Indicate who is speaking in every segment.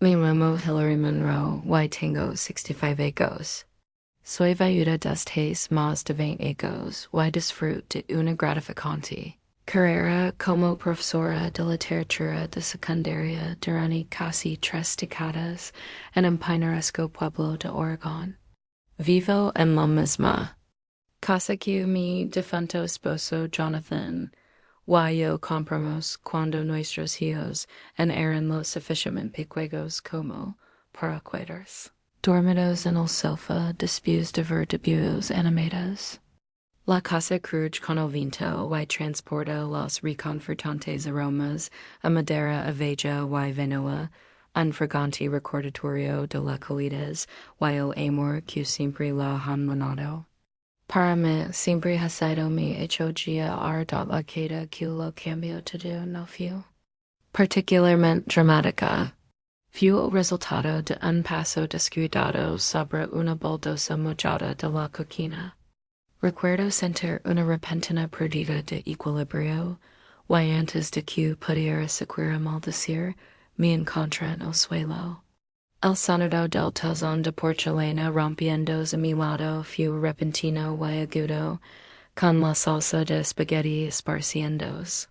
Speaker 1: Mi llamo Hillary Monroe, y tengo 65 años. Soy viuda desde más de 20 años, y disfruto de una gratificante carrera como profesora de literatura de secundaria durante casi 3 décadas en un pintoresco pueblo de Oregón. Vivo en la misma casa que mi difunto esposo Jonathan y yo compramos cuando nuestros hijos eran lo suficientemente pequeños como para cuidarlos. Dormidos en el sofá después de ver dibujos animados. La casa cruje con el viento y transporta los reconfortantes aromas a madera avella y vinoa, un fragante recordatorio de la calidez y el amor que siempre la han manado. Para mí siempre ha sido mi hecho guía la queda que lo cambio todo no fue particularmente dramática. Fue el resultado de un paso descuidado sobre una baldosa mojada de la cocina. Recuerdo sentir una repentina pérdida de equilibrio, y antes de que pudiera siquiera maldecir, me encontré en el suelo. El sonido del tazón de porcelana rompiéndose a mi lado fue repentino y agudo, con la salsa de espagueti esparciéndose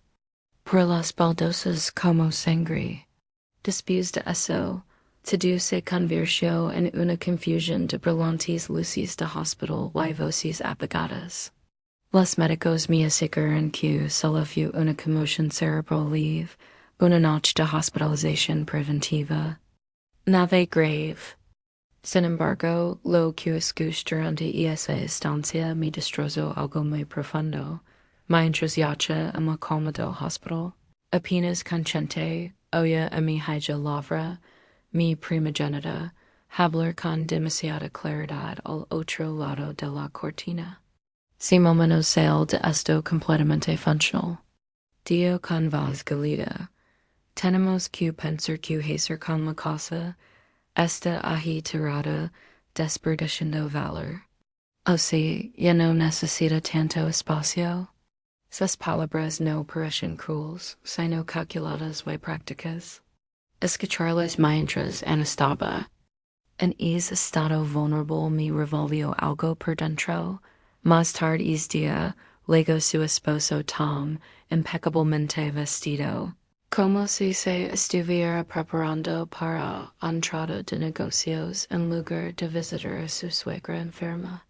Speaker 1: por las baldosas como sangre. Después de eso, todo se convirtió en una confusión de brillantes luces de hospital y voces apagadas. Los médicos me aseguran que solo fue una conmoción cerebral leve, una noche de hospitalización preventiva. Nada grave. Sin embargo, lo que escuché durante esa estancia me destrozó algo muy profundo. Mientras yacha en la cama del hospital, apenas consciente, oía a mi hija Lavra, mi primogénita, hablar con demasiada claridad al otro lado de la cortina. Si momentos sale de esto completamente funcional. Dio con voz galida. Tenemos que pensar que hacer con la casa está agitada desperdiciando valor. O sea, ya no necesita tanto espacio. Sus palabras no parecen crueles, sino calculadas y prácticas. Escucharlas mientras estaba en ese estado vulnerable me revolvió algo por dentro. Más tarde ese día, llegó su esposo Tom, impecablemente vestido, como si se estuviera preparando para entrada de negocios en lugar de visitar a su suegra enferma.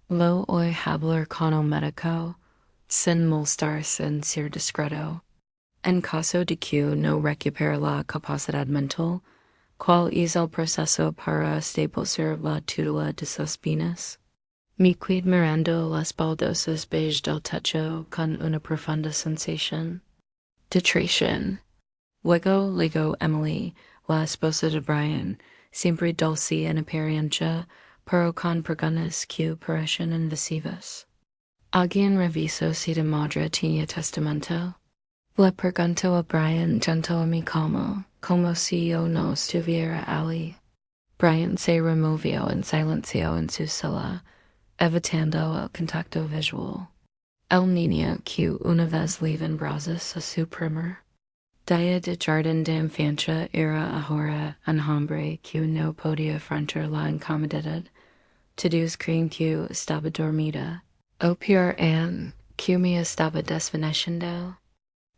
Speaker 1: Lo oí hablar con el médico, sin molestarse en ser discreto. En caso de que no recupere la capacidad mental, ¿cuál es el proceso para establecer la tutela de sus bienes? Me quedé mirando las baldosas beige del techo con una profunda sensación de traición. Luego Emily, la esposa de Brian, siempre dulce en apariencia, pero con preguntas que parecen invasivas. ¿Alguien revisó si de madre tenía testamento? Le preguntó a Brian junto a mi cama, como si yo no estuviera allí. Brian se removió en silencio en su sala, evitando el contacto visual. El niño que una vez le en brazos a su primer día de jardín de infancia era ahora un hombre que no podía afrontar la incomodidad. Todos creen que estaba dormida, o peor aún, que me estaba desvaneciendo.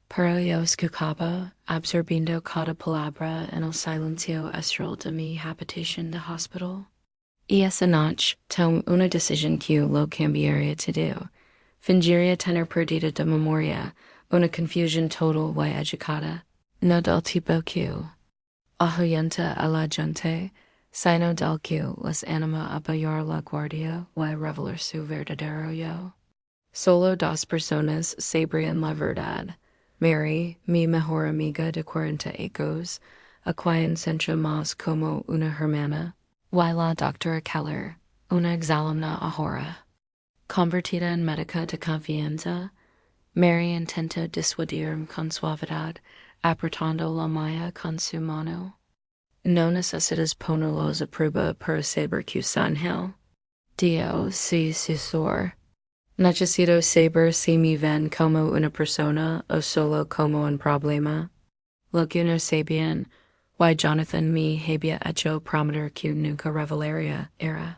Speaker 1: Pero yo escuchaba, absorbiendo cada palabra en el silencio astral de mi habitación de hospital. Y esa noche tomé una decisión que lo cambiaría todo. Fingiría tener pérdida de memoria, una confusión total y educada, no del tipo que ahuyenta a la gente, sino del que les anima a bajar la guardia y revelar su verdadero yo. Solo dos personas sabrían la verdad. Mary, mi mejor amiga de 40 años, a quien siento más como una hermana, y la doctora Keller, una exalumna ahora. Convertida en médica de confianza, Mary intenta disuadirme con suavidad, apretando la mía con su mano. No necesitas ponerlos a prueba para saber que son él. Dios, sí, Señor. Necesito saber si me ven como una persona o solo como un problema. Lo que no sé bien, Why Jonathan me habia echo prometer q nunca revelaria era.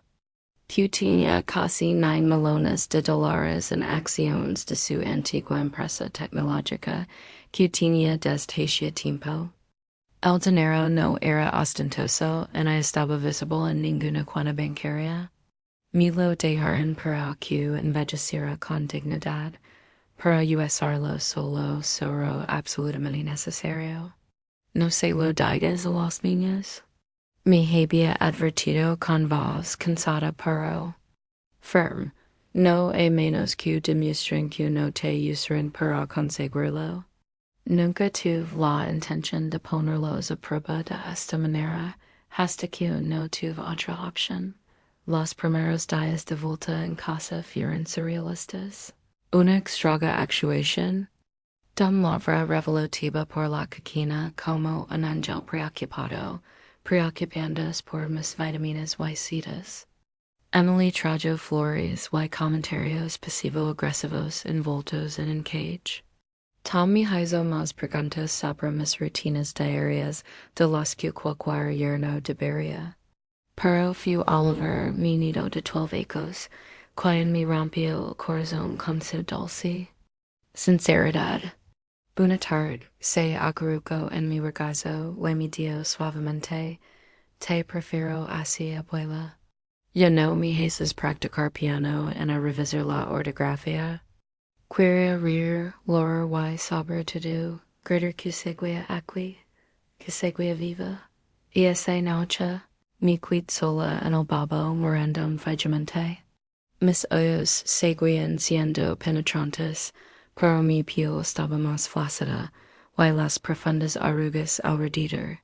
Speaker 1: Putinia casi nine melones de dólares en acciones de su antigua empresa tecnológica, Cutinia desde tiempo. El dinero no era ostentoso y no estaba visible en ninguna cuenta bancaria. Milo dejaron para que envejeciera con dignidad, para usarlo solo absolutamente necesario. No se lo digas a los niños. Me había advertido con voz cansada pero firm. No hay menos que demuestren que no te usaron para conseguirlo. Nunca tuve la intención de ponerlos a prueba de esta manera, hasta que no tuve otra opción. Los primeros días de vuelta en casa fueron surrealistas. Una extraña actuación. Dum lavra revolutiva por la coquina como un ángel preocupado, preocupandos por mis vitaminas y citas. Emily trajo flores y comentarios pasivo-agresivos envueltos en un cage. Tom me hizo más preguntas sobre mis rutinas diarias de las que cualquier yerno debería. Pero fue Oliver, mi nido de 12 ecos, quien me rompió el corazón con su dulce sinceridad. Buena tarde, se acurrucó en mi regazo y me dio suavemente, te prefiero así, abuela. Yo no me haces practicar piano en a revisar la ortografía. Quería rir, lor y saber to do, greater que seguía aquí, que seguía viva. Y esa noche, me quedé sola en el babo morandum vagamente. Mis ojos seguían siendo penetrantes, pero mi piel estaba más flácida, y las profundas arrugas alrededor.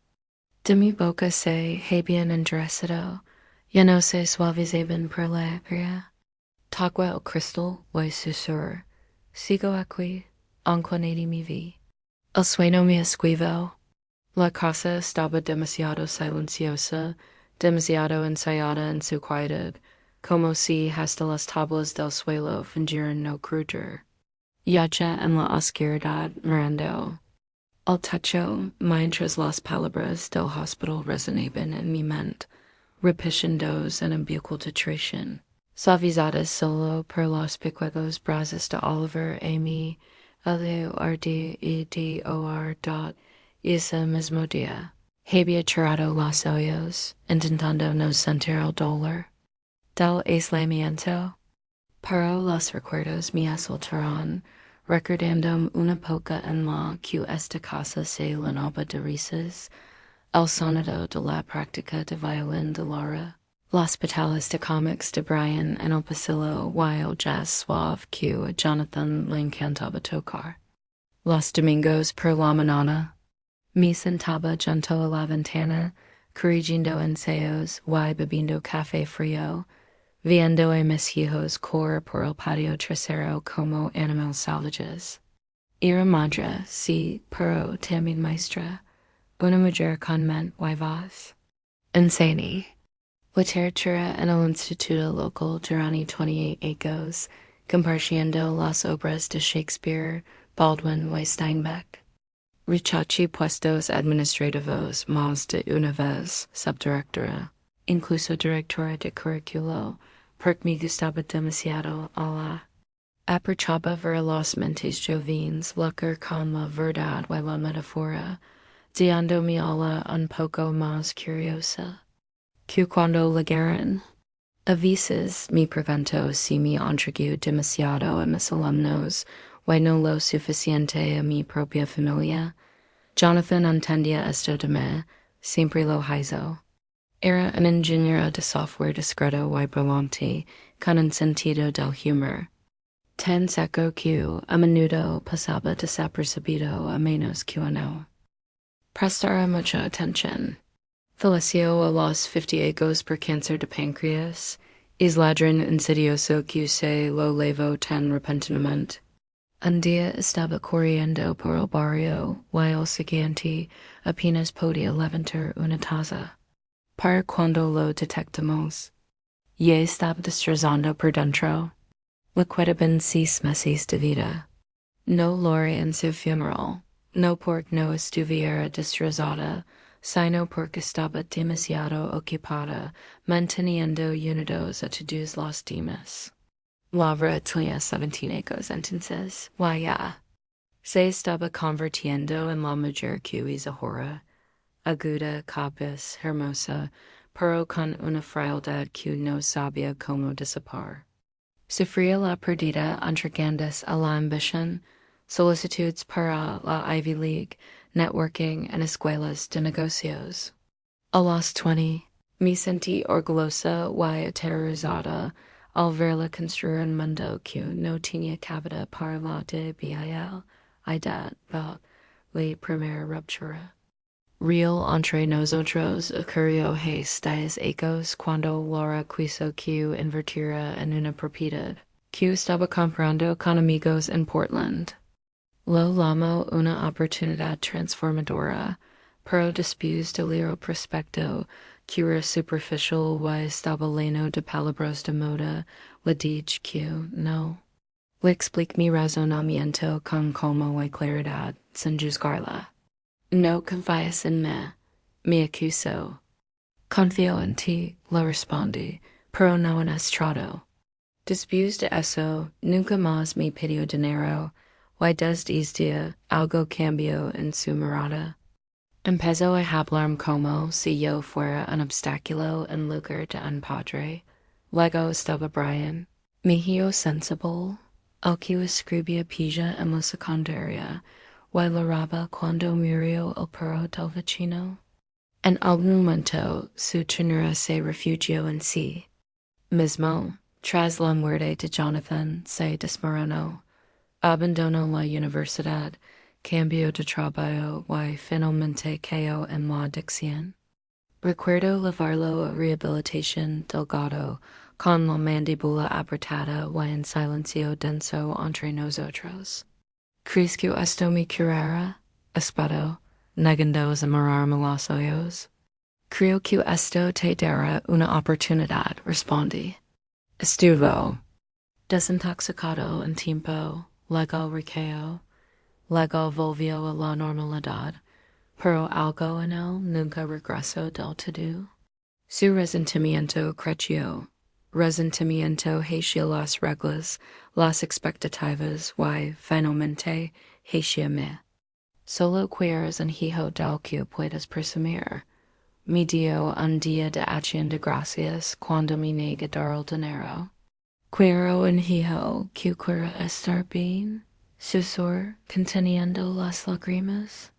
Speaker 1: De mi boca se habían endurecida, ya no se suavizaban por la fría. Tocó el cristal y susurró. Sigo aquí, aunque nadie me vi. El sueño me esquivo. La casa estaba demasiado silenciosa, demasiado ensayada en su quietud, como si hasta las tablas del suelo fingieran no crujir. Yacha en la oscuridad mirando al techo mientras las palabras del hospital resonaban en mi mente, repitiéndose en bucal titración. Suavizadas solo por los pequeños brazos de Oliver Amy, L-U-R-D-E-D-O-R. Ese mismo día, había cerrado los ojos, intentando no sentir el dolor del aislamiento, pero los recuerdos me asaltaron, recordando una época en la que esta casa se llenaba de risas, el sonido de la práctica de violín de Laura, las batallas de cómics de Brian en el pasillo y el jazz suave que a Jonathan le encantaba tocar. Los domingos por la mañana, me sentaba junto a la ventana, corrigiendo ensayos y bebiendo café frío, viendo a mis hijos correr por el patio trasero como animales salvajes. Era madre, sí, pero también maestra, una mujer con mente y voz. Insane. Literatura en el Instituto Local durante 28 años, compartiendo las obras de Shakespeare, Baldwin y Steinbeck. Rechaché puestos administrativos más de una vez, subdirectora, incluso directora de currículo, porque me gustaba demasiado a la. Aprovechaba ver los mentes jovens lucrar con la verdad y la metáfora, dándome a la un poco más curiosa. Que cuando llegaron, a veces me preguntó si me entregué demasiado a mis alumnos y no lo suficiente a mi propia familia. Jonathan entendía esto de mí, siempre lo hizo. Era un ingeniero de software discreto y brillante, con un sentido del humor. Tan seco que a menudo pasaba desapercibido a menos que uno prestara mucha atención. Falleció a los 50 años por cáncer de páncreas, es ladrón insidioso que se lo llevó tan repentinamente. Un día estaba corriendo por el barrio y el siguiente apenas podía levantar una taza. Para cuando lo detectamos, ya estaba destrozando por dentro. Le quedaban 6 meses de vida. No lore en su funeral, no porque no estuviera destrozada, sino porque estaba demasiado ocupada manteniendo unidos a todos los demás. Lavra tenía 17 ecos entonces, ya. Se estaba convirtiendo en la mujer que es ahora, aguda, capaz, hermosa, pero con una frialdad que no sabía cómo disipar. Sufría la pérdida entregándose a la ambición, solicitudes para la Ivy League, networking, en escuelas de negocios. A los 20, me sentí orgullosa y aterrorizada al verla construir un mundo que no tenía cabida para la débil idea de la primera ruptura. Real entre nosotros ocurrió hace 10 años cuando Laura quiso que invirtiera en una propiedad que estaba comprando con amigos en Portland. Lo llamó una oportunidad transformadora, pero después de leer el prospecto, que era superficial y estaba lleno de palabras de moda, le dije que no. Le expliqué mi razonamiento con calma y claridad, sin juzgarla. No confías en mí, me acusó. Confío en ti, le respondí, pero no en estrado. Después de eso, nunca más me pidió dinero, y desde ese día algo cambió en su mirada. Empezó a hablarme como si yo fuera un obstáculo en lugar de un padre. Luego estaba Brian, mi hijo sensible, al que escribía pilla en la secundaria, y lloraba cuando murió el perro del vecino. En algún momento su ternura se refugió en sí mismo. Tras la muerte de Jonathan, se desmoronó. Abandonó la universidad, cambió de trabajo y finalmente cayó en la adicción. Recuerdo llevarlo a rehabilitación delgado, con la mandíbula apretada y en silencio denso entre nosotros. ¿Crees que esto me curará? Espero, negando a mirarme los ojos. Creo que esto te dará una oportunidad, respondí. Estuvo desintoxicado en tiempo, luego recayó, luego volvió a la normalidad, pero algo en él nunca regresó del todo. Su resentimiento creció, resentimiento hacia las reglas, las expectativas y, finalmente, hacia mí. Solo quieres un hijo del que puedes presumir. Me dio un día de acción de gracias cuando me negué dar el dinero. Quiero un hijo que quiera estar bien, susurró conteniendo las lágrimas.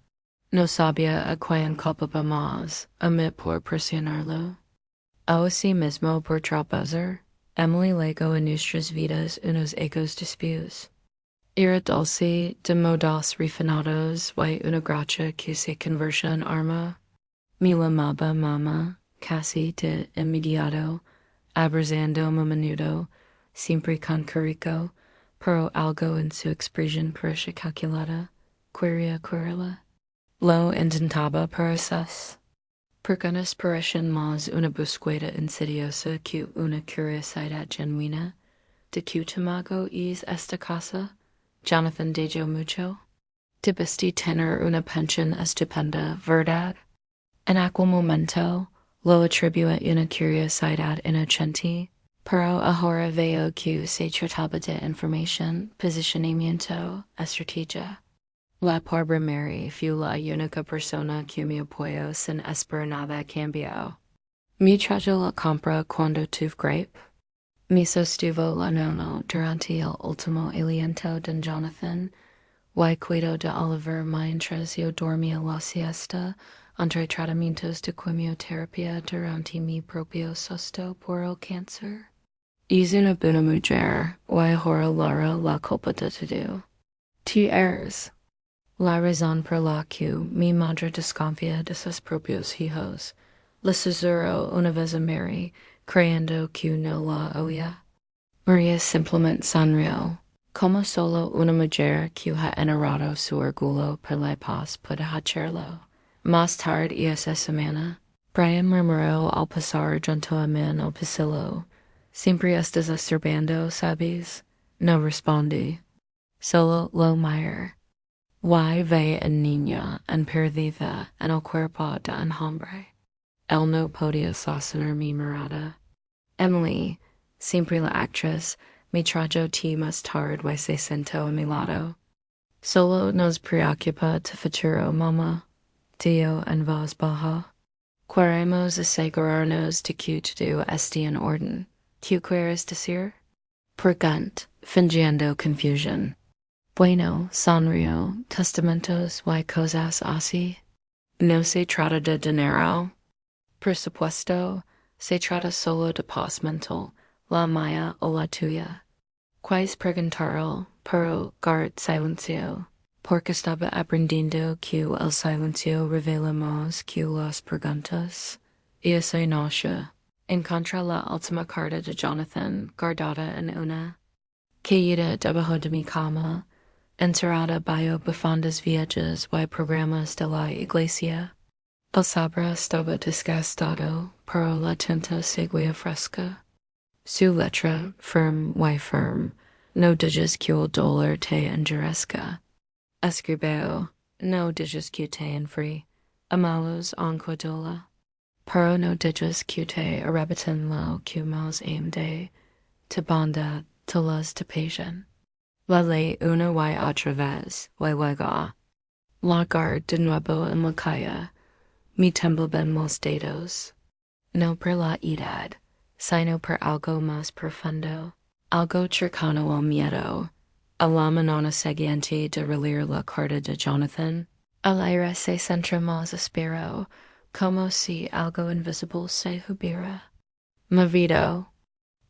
Speaker 1: No sabía a quién culpaba más, a mí por presionarlo. O sí mismo por tropezar, Emily legó en nuestras vidas unos ecos después. Era dulce, de modos refinados y una gracia que se convirtió en arma. Mi llamaba mamá, casi de inmediato, abrazando a menudo, siempre con carico, pero algo en su expresión parecía calculada. Quería curarla. Lo intentaba para sus. Porque nos parecían más una búsqueda insidiosa que una curiosidad genuina. ¿De qué tamago es esta casa? Jonathan dijo mucho. Debiste tener una pensión estupenda, ¿verdad? En aquel momento, lo atribuía una curiosidad inocente, pero ahora veo que se trataba de información, posicionamiento, estrategia. La pobre Mary fue la única persona que me apoyó sin esperar nada a cambio. Me trajo la compra cuando tuve gripe. Me sostuvo la mano durante el último aliento de Jonathan, y cuidó de Oliver mientras yo dormía la siesta entre tratamientos de quimioterapia durante mi propio susto por el cáncer. Es una buena mujer, y ahora Laura la culpa de todo. Tú eres la razón por la que mi madre desconfía de sus propios hijos. Le susurró una vez a Mary, creyendo que no la oía. María simplemente sonrió, como solo una mujer que ha enarrado su orgullo por la paz puede hacerlo. Más tarde esa semana, Brian murmuró al pasar junto a mí en el pasillo. Siempre estás estorbando, ¿sabes? No respondí. Solo lo miré. Y ve en niña en perdida en el cuerpo de un hombre. Él no podía sostener mi mirada. Emily, siempre la actriz, me trajo ti más tarde y se sentó a mi lado. Solo nos preocupa tu futuro, mamá, dijo en voz baja. Queremos asegurarnos de que todo esté en orden. ¿Qué quieres decir? Pregunt, fingiendo confusion. Bueno, sonrió, testamentos y cosas así. No se trata de dinero. Por supuesto, se trata solo de paz mental, la mía o la tuya. Quais preguntaron, pero guard silencio, porque estaba aprendiendo que el silencio revela más que las preguntas. Y esa noche, encontré la última carta de Jonathan guardada en una caída debajo de mi cama, enterrada bajo bufandas viejas y programas de la iglesia. El sabra estaba desgastado, pero la tinta seguía fresca. Su letra, firm, no digas que el dolor te endurezca. Escribeo, no digas que te enfríe, amalos anquadola. Pero no digas que te arrebatan lo que más de, te bondad, te las te patience. La ley una y otra vez, y luego. La guard de nuevo en la calle. Mi temblaban los dedos. No por la edad, sino por algo más profundo, algo cercano al miedo. A la mañana siguiente de releer la carta de Jonathan, el aire se centra más áspero, como si algo invisible se hubiera movido.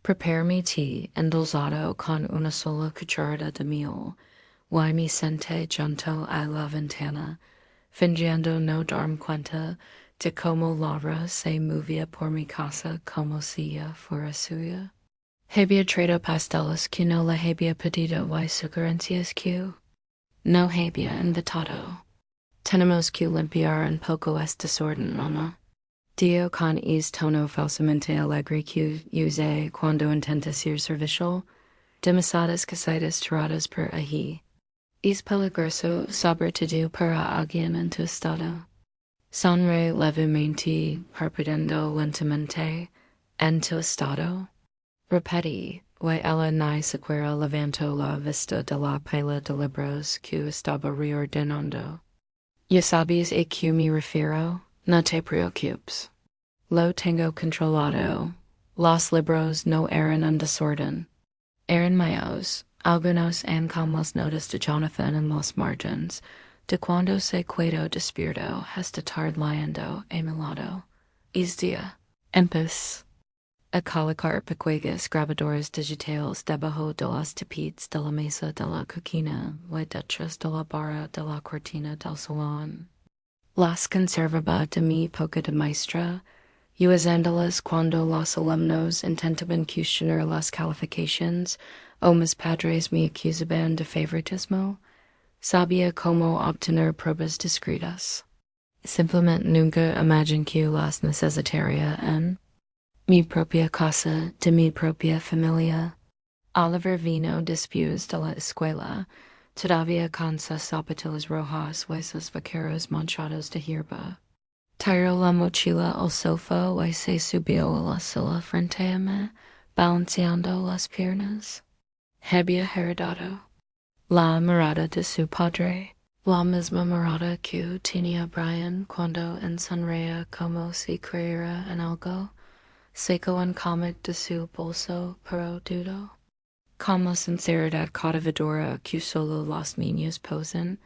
Speaker 1: Prepare mi té endulzado con una sola cucharada de miel, y me senté junto a la ventana, fingiendo no darme cuenta de cómo Laura se movía por mi casa como si ya fuera suya. Había traído pasteles que no le había pedido y sugerencias que no había invitado. Tenemos que limpiar un poco este desorden, mamá. Dio con tono falsamente alegre que usé cuando intenta ser servicial, demasiadas casitas tiradas por allí. Es peligroso sobre todo para alguien en tu estado. Sonre levemente, parpadeando lentamente, en tu estado. Repetí, y ella ni siquiera levantó la vista de la pila de libros que estaba reordenando. Ya sabes a qué me refiero, no te preocupes. Lo tengo controlado. Los libros no eran en desorden. Eran míos, algunos en con las notas de Jonathan en los margins, de cuando se quedó despierto hasta tarde leyendo a mi lado. Es día. Empecé a colocar pequeñas grabadoras digitales debajo de los tapetes de la mesa de la cocina y detrás de la barra de la cortina del salón. Las conservaba de mi época de maestra, usándolas cuando los alumnos intentaban cuestionar las calificaciones o mis padres me acusaban de favoritismo. Sabía cómo obtener pruebas discretas. Simplemente nunca imaginé que las necesitaría en mi propia casa, de mi propia familia. Oliver vino después de la escuela, todavía con sus zapatillas rojas y sus vaqueros manchados de hierba. Tiró la mochila al sofá y se subió a la silla frente a mí, balanceando las piernas. Había heredado la mirada de su padre, la misma mirada que tenía Brian cuando sonreía como si creyera en algo. Sacó un cómic de su bolso, pero dudó. Con la sinceridad cautivadora que solo los niños posen,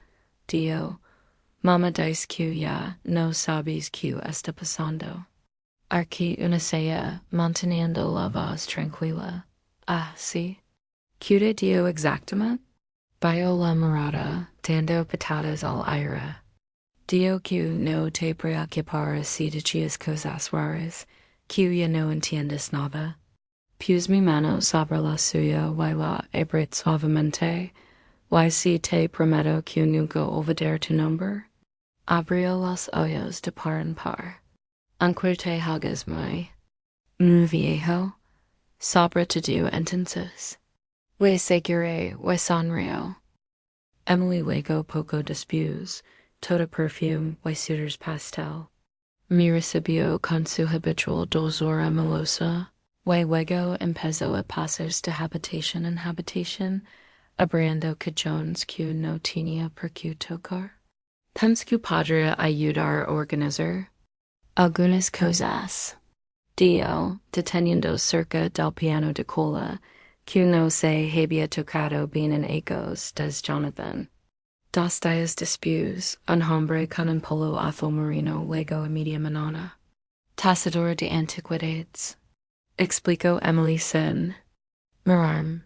Speaker 1: dijo, Mamá dice que ya no sabes qué está pasando. Aquí una silla, manteniendo la voz tranquila. Ah, sí. ¿Qué te dio exactamente? Bajo la mirada, dando patadas al aire. Dijo que no te preocuparas si decías cosas raras, que ya no entiendes nada. Puse mi mano sobre la suya y la abrí suavemente, y si te prometo que nunca olvidaré tu nombre. Abrió los ojos de par en par. Aunque te hagas muy viejo, sobre todo entonces. We seguiré, we sonrío. Emily Wago poco dispuse, toda perfume, y suitors pastel. Mi recibió con su habitual dulzura melosa, y luego empezó a pasos de habitación en habitación, abriendo cajones que no tenía por qué tocar. Pense que podría ayudar a organizar algunas cosas. Dio, deteniendo cerca del piano de cola, que no se había tocado bien en ecos des Jonathan. Dos días después, un hombre con un polo azul marino llegó a media mañana. Tasador de antigüedades. Explicó Emily sin mirarme.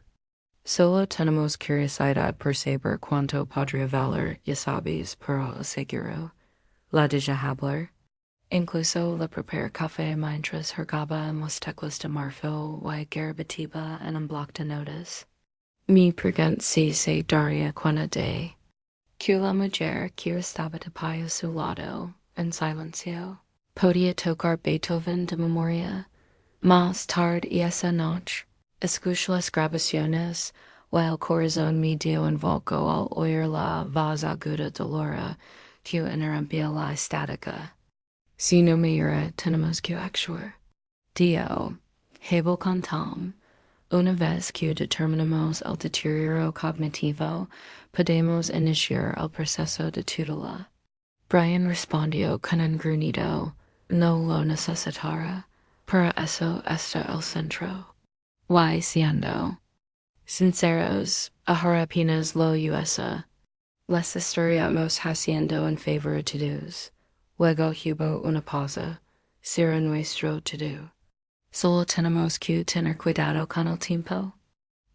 Speaker 1: Solo tenemos curiosidad por saber cuánto podría valer, ya sabes, pero aseguro. La deja hablar. Incluso le prepara café mientras jugaba en las teclas de marfil y garabatiba en un bloc de notas. Mi pregunta si se daría cuenta de que la mujer que estaba de pie a su lado, en silencio, podía tocar Beethoven de memoria. Más tarde esa noche, escuché las grabaciones y el corazón me dio un vuelco al oír la voz aguda de Laura que interrumpía la estática. Si no me ira, tenemos que actuar. Dio, hebel con Tom. Una vez que determinamos el deterioro cognitivo, podemos iniciar el proceso de tutela. Brian respondió con un gruñido, no lo necesitará. Para eso está el centro. Y siendo sinceros, ahora apenas lo USA. Les estaríamos haciendo en favor a todos. Luego hubo una pausa. Será nuestro todo. Solo tenemos que tener cuidado con el tiempo.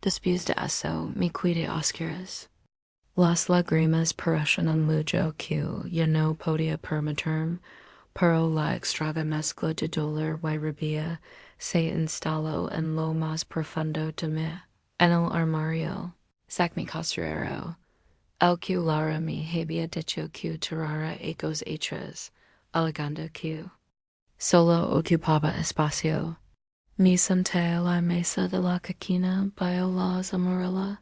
Speaker 1: Después de eso, me cuide oscuras. Las lágrimas parecen mucho que ya no podía permitirme, pero la extraña mezcla de dolor y rabia se instaló en lo más profundo de mí. En el armario, sac mi costurero. El que Laura me había dicho que tirara ecos hechos, alegando que solo ocupaba espacio. Me senté a la mesa de la cocina bajo las amarilla,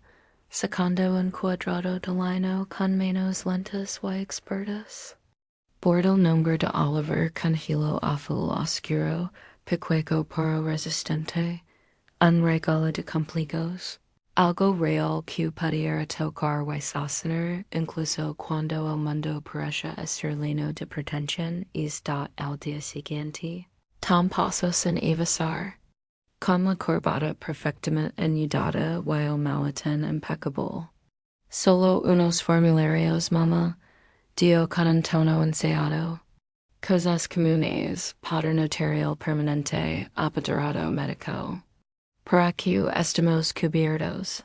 Speaker 1: sacando un cuadrado de lino con manos lentas y expertas. Bord el nombre de Oliver con hilo azul oscuro, picueco pero resistente, un regalo de cumpleaños. Algo real que pudiera tocar y sostener, incluso cuando el mundo parece estar lleno de pretensión y está al día siguiente. Tom pasó sin avisar. Con la corbata perfectamente anudada y el maletín impeccable. Solo unos formularios, mamá, dio con un tono enseado. Cosas comunes, poder notarial permanente, apoderado médico. Por aquí estamos cubiertos.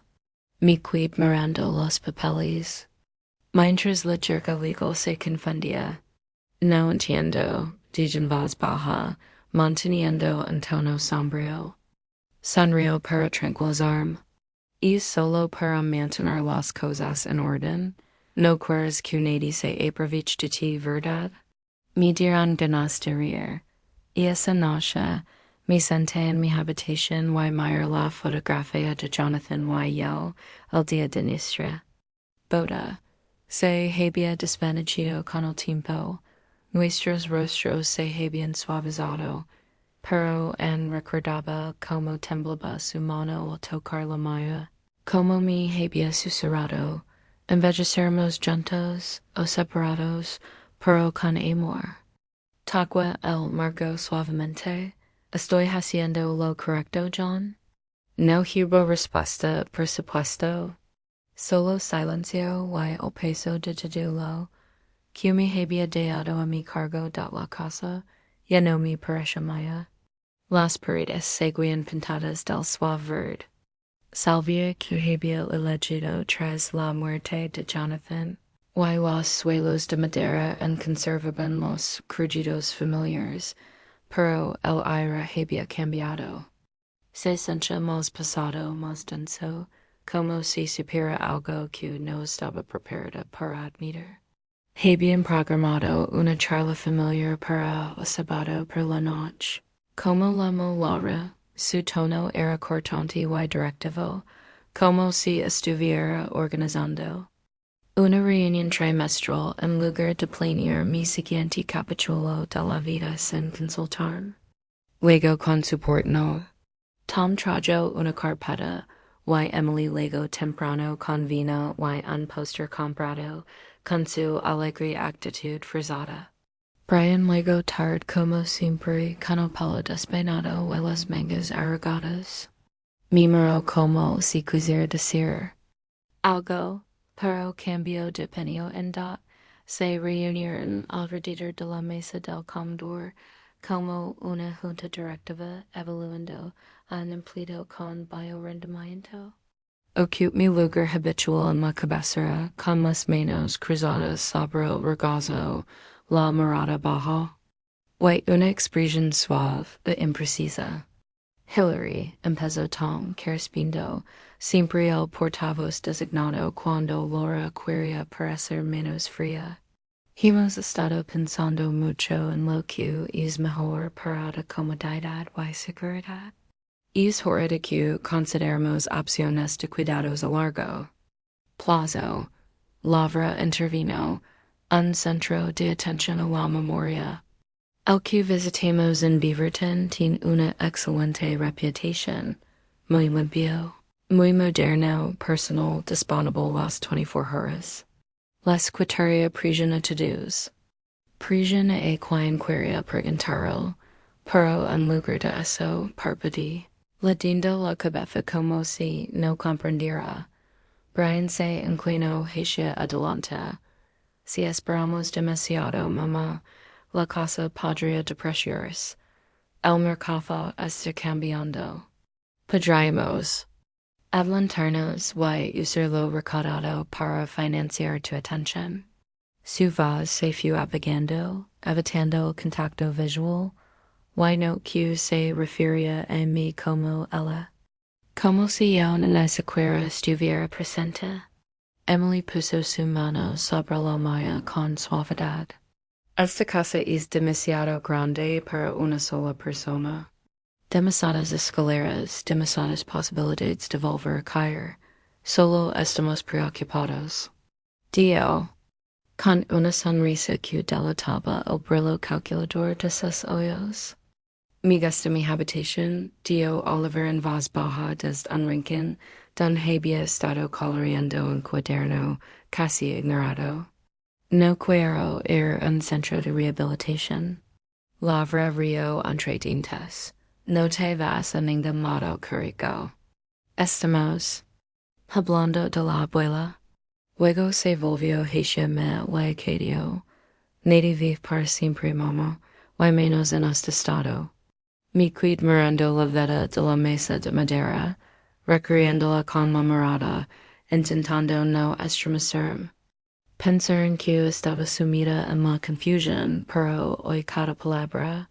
Speaker 1: Mi quid mirando los papeles. Mientras la jerga legal se confundía. No entiendo, dijo en voz baja, manteniendo un tono sombrío. Sonrió para tranquilizarme. Y solo para mantener las cosas en orden. No quieres que nadie se aproveche de ti, ¿verdad? Me dieron ganas de reír. Y esa noche, me senté en mi habitación y miré la fotografía de Jonathan y yo el día de nuestra boda. Se había desvanecido con el tiempo. Nuestros rostros se habían suavizado. Pero recordaba cómo temblaba su mano al tocar la mía, cómo me había susurrado, envejeceremos juntos o separados, pero con amor. Tocó el margo suavemente. ¿Estoy haciendo lo correcto, John? No hubo respuesta, por supuesto. Solo silencio y el peso de todo que me había dado a mi cargo de la casa, ya no me parecía mía. Las paredes seguían pintadas del suave verde. Salvia que había elegido tras la muerte de Jonathan, y los suelos de madera conservaban los crujidos familiares, pero el aire había cambiado. Se sentía más pesado, más denso, como si supiera algo que no estaba preparada para admitir. Habían programado una charla familiar para el sábado por la noche. Como la Laura, su tono era cortante y directivo, como si estuviera organizando Una reunión trimestral en lugar de planear mi siguiente capítulo de la vida sin consultarme. Luego con su portno. Tom trajo una carpeta, y Emily llegó temprano con vino y un póster comprado, con su alegre actitud frisada. Brian llegó tarde como siempre, con el pelo despeinado y las mangas arrugadas. Me miró como si quisiera decir algo, pero cambio de opinión en dot. Se reunieron alrededor de la mesa del comedor como una junta directiva evaluando un empleado con bajo rendimiento. Ocupe mi lugar habitual en la cabecera con las manos cruzadas sobre el regazo, la mirada baja. Y una expresión suave e imprecisa. Hillary, empezó Tom, correspondiendo, siempre el portavoz designado cuando Laura quería parecer menos fría. Hemos estado pensando mucho en lo que es mejor para la comodidad y seguridad. Es hora de que consideremos opciones de cuidados a largo plazo. Lavra intervino, un centro de atención a la memoria. El que visitemos en Beaverton tiene una excelente reputación, muy limpio, muy moderno, personal, disponible las 24 horas. La secretaria presiona todos. Presiona a quien quiera preguntarlo, pero en lugar de eso, parpadea. Latiendo la cabeza como si no comprendiera. Brian se inclinó hacia adelante. Si esperamos demasiado, mamá, la casa podría depreciarse. El mercado está cambiando. Podríamos adelantarnos y usar lo recaudado para financiar tu atención. Su voz se fue apagando, evitando el contacto visual. Y no que se refería a mí como ella. Como si yo en la siquiera estuviera presente. Emily puso su mano sobre la mía con suavidad. Esta casa es demasiado grande para una sola persona. Demasiadas escaleras, demasiadas posibilidades de volver a caer. Solo estamos preocupados. Dio, con una sonrisa que delataba el brillo calculador de sus ojos. Me gusta mi habitación, dio Oliver en voz baja desde un rincón, donde había estado coloreando un cuaderno casi ignorado. No quiero ir a un centro de rehabilitación. Lavra río entre dientes. No te vas a ningún lado, curico. Estamos hablando de la abuela. Luego se volvió hacia me y Cadio. Nadie vive para siempre, mamá, y menos en este estado. Me quedé mirando la veta de la mesa de madera, recreándola con la mirada, intentando no estremecerme. Pensar en que estaba sumida en la confusión, pero hoy cada palabra,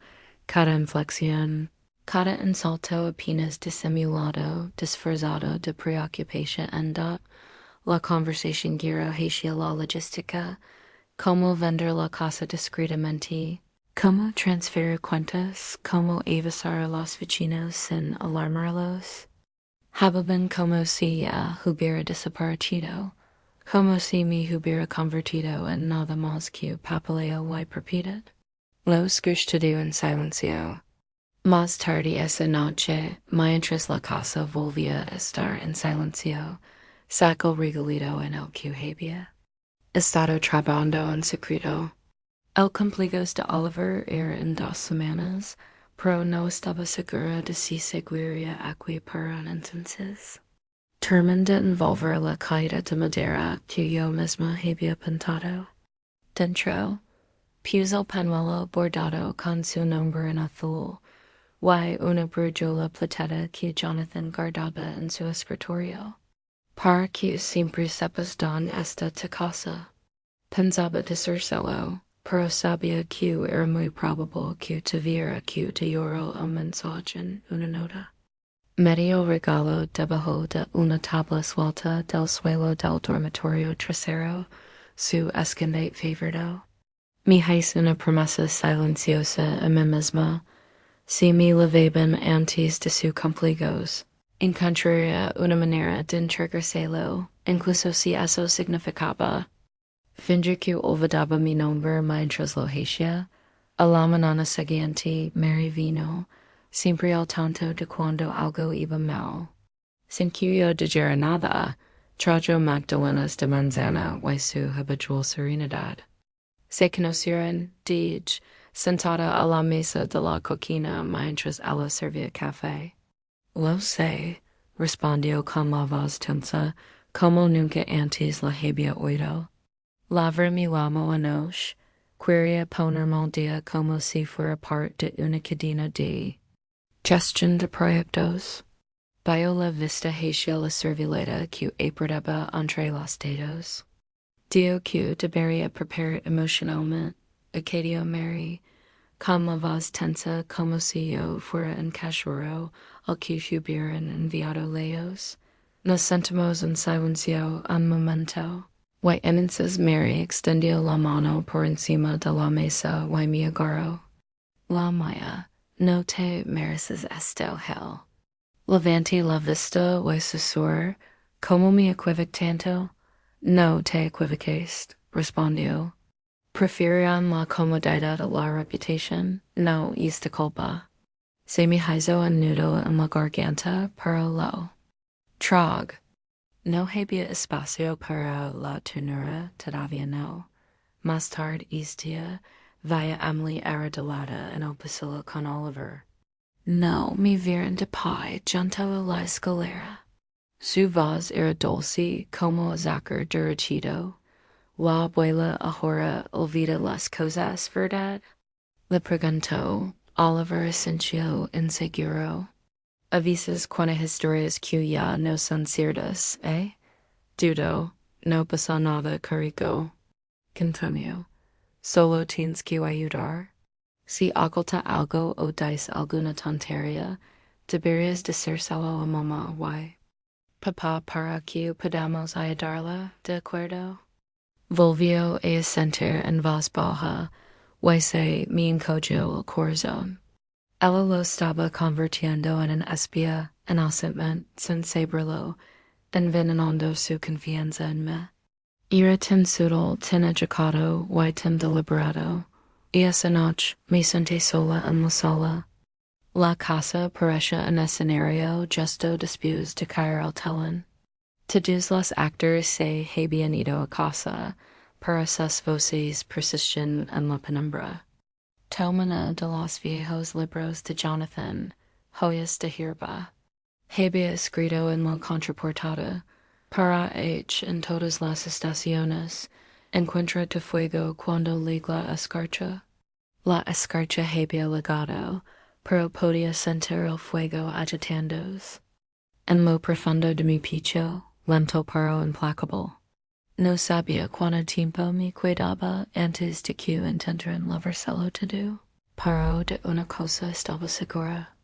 Speaker 1: cada inflexión, cada insulto apenas disimulado, disfrazado de preocupación anda, la conversación gira hacia la logística, cómo vender la casa discretamente, cómo transferir cuentas, cómo avisar a los vecinos sin alarmarlos. Hablaban como si ya hubiera desaparecido, como si me hubiera convertido en nada más que papeleo y propiedad. Lo escuché en silencio. Más tarde esa noche, mientras la casa volvía a estar en silencio, sacó regalito en el que había estado trabajando en secreto. El cumpleaños de Oliver era en 2 semanas, pero no estaba segura de si seguiría aquí para un entonces. Terminé de envolver la caída de madera que yo misma había pintado. Dentro, puse el pañuelo bordado con su nombre en azul, y una brujola plateada que Jonathan guardaba en su escritorio. Para que siempre sepas don esta tu casa. Pensaba decírselo, pero sabía que era muy probable que tuviera que te lloró el mensaje en una nota. Medio regalo debajo de una tabla suelta del suelo del dormitorio trasero, su escondite favorito. Me hice una promesa silenciosa a mí misma. Si me levaban antes de su cumpleaños, encontraría una manera de entregárselo, incluso si eso significaba Fingí que olvidaba mi nombre mientras lo hacía. A la mañana siguiente me vino, siempre al tanto de cuando algo iba mal. Sin que yo dijera nada, trajo magdalenas de manzana y su habitual serenidad. Se conocieron, dije, sentada a la mesa de la cocina mientras ella servía café. Lo sé, respondió con la voz tensa, como nunca antes la había oído. Lavar mi lomo anoche, quería ponerme al día como si fuera parte de una cadena de gestión de proyectos. Vio la vista hacia la servileta que apretaba entre los dedos. Dio que debería preparar emocionalmente, acadio Mary, con la voz tensa como si yo fuera un cachorro al que hubieran enviado lejos. Nos sentimos en silencio un momento. Y entonces Mary extendió la mano por encima de la mesa y me agarró. La mía, no te mereces esto, Hel. Levanté la vista y susurré, ¿cómo me equivoqué tanto? No te equivoques, respondió. Preferían la comodidad a la reputación, no esta culpa. Se me hizo un nudo en la garganta, pero lo trag. No había espacio para la ternura, todavía no. Más tarde este día, vaya Emily arrodillada en el pasillo con Oliver. No me vieron de pie junto a la escalera. Su voz era dulce como azúcar derretido. La abuela ahora olvida las cosas, ¿verdad? Le preguntó. Oliver asintió inseguro. Avisas cuando historias que ya no son ciertas, eh? Dudo, no pasa nada, carico. Continuó. Solo tienes que ayudar. Si oculta algo o dice alguna tontería, deberías decírselo a mamá, why? Papá para que podamos ayudarla, ¿de acuerdo? Volvió a asentir en voz baja, y se me encogió el corazón. Ella lo estaba convirtiendo en un espía, innocente, sin saberlo, envenenando su confianza en mí. Era tan sutil, tan educado, y tan deliberado. Y esa noche me senté sola en la sala. La casa parecía un escenario justo después de caer al telón. Todos los actores se habían ido a casa, pero sus voces persistían en la penumbra. Tomana de los viejos libros de Jonathan, joyas de hierba. Había escrito en la contraportada, para H en todas las estaciones, encuentra tu fuego cuando liga la escarcha. La escarcha había legado, pero podía sentir el fuego agitándose. En lo profundo de mi pecho, lento pero implacable. No sabía cuánto tiempo me quedaba antes de que intentaran lavárselo todo. Pero de una cosa estaba segura.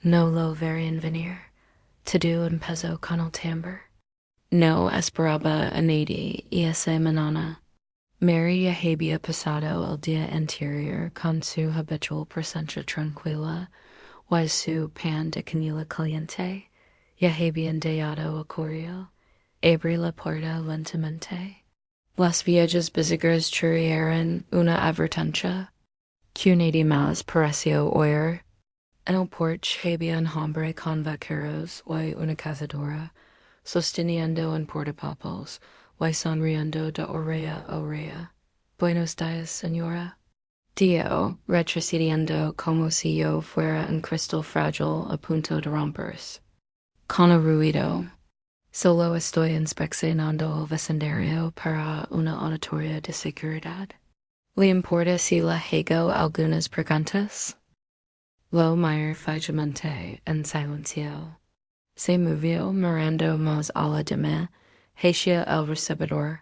Speaker 1: No lo verían venir. Todo empezó con el timbre. No esperaba a nadie y esa mañana. Mary ya había pasado el día anterior con su habitual presencia tranquila y su pan de canela caliente. Ya habían dejado el correo. Abrí la puerta lentamente. Las viejas básicas trajeron una advertencia que nadie más pareció oír. En el porche había un hombre con vaqueros y una cazadora, sosteniendo un portapapos y sonriendo de oreja a oreja. Buenos días, señora. Dio, retrocediendo como si yo fuera un cristal frágil a punto de romperse. Con el ruido. Solo estoy inspeccionando el vecindario para una auditoría de seguridad. ¿Le importa si le hago algunas preguntas? Lo miró fijamente en silencio. Se movió mirando más a la de mí, hacia el recibidor.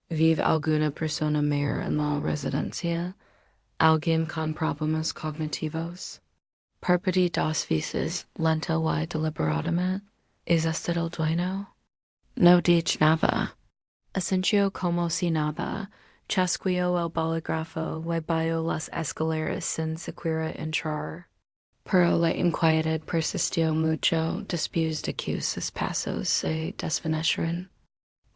Speaker 1: ¿Vive alguna persona mayor en la residencia? ¿Alguien con problemas cognitivos? Parpadí dos veces, lento y deliberadamente. ¿Es este el dueño? No dije nada. Asintió como si nada, chasqueó el bolígrafo y bajó las escaleras sin siquiera entrar. Pero la inquietud persistió mucho después de que sus pasos se desvanecieron.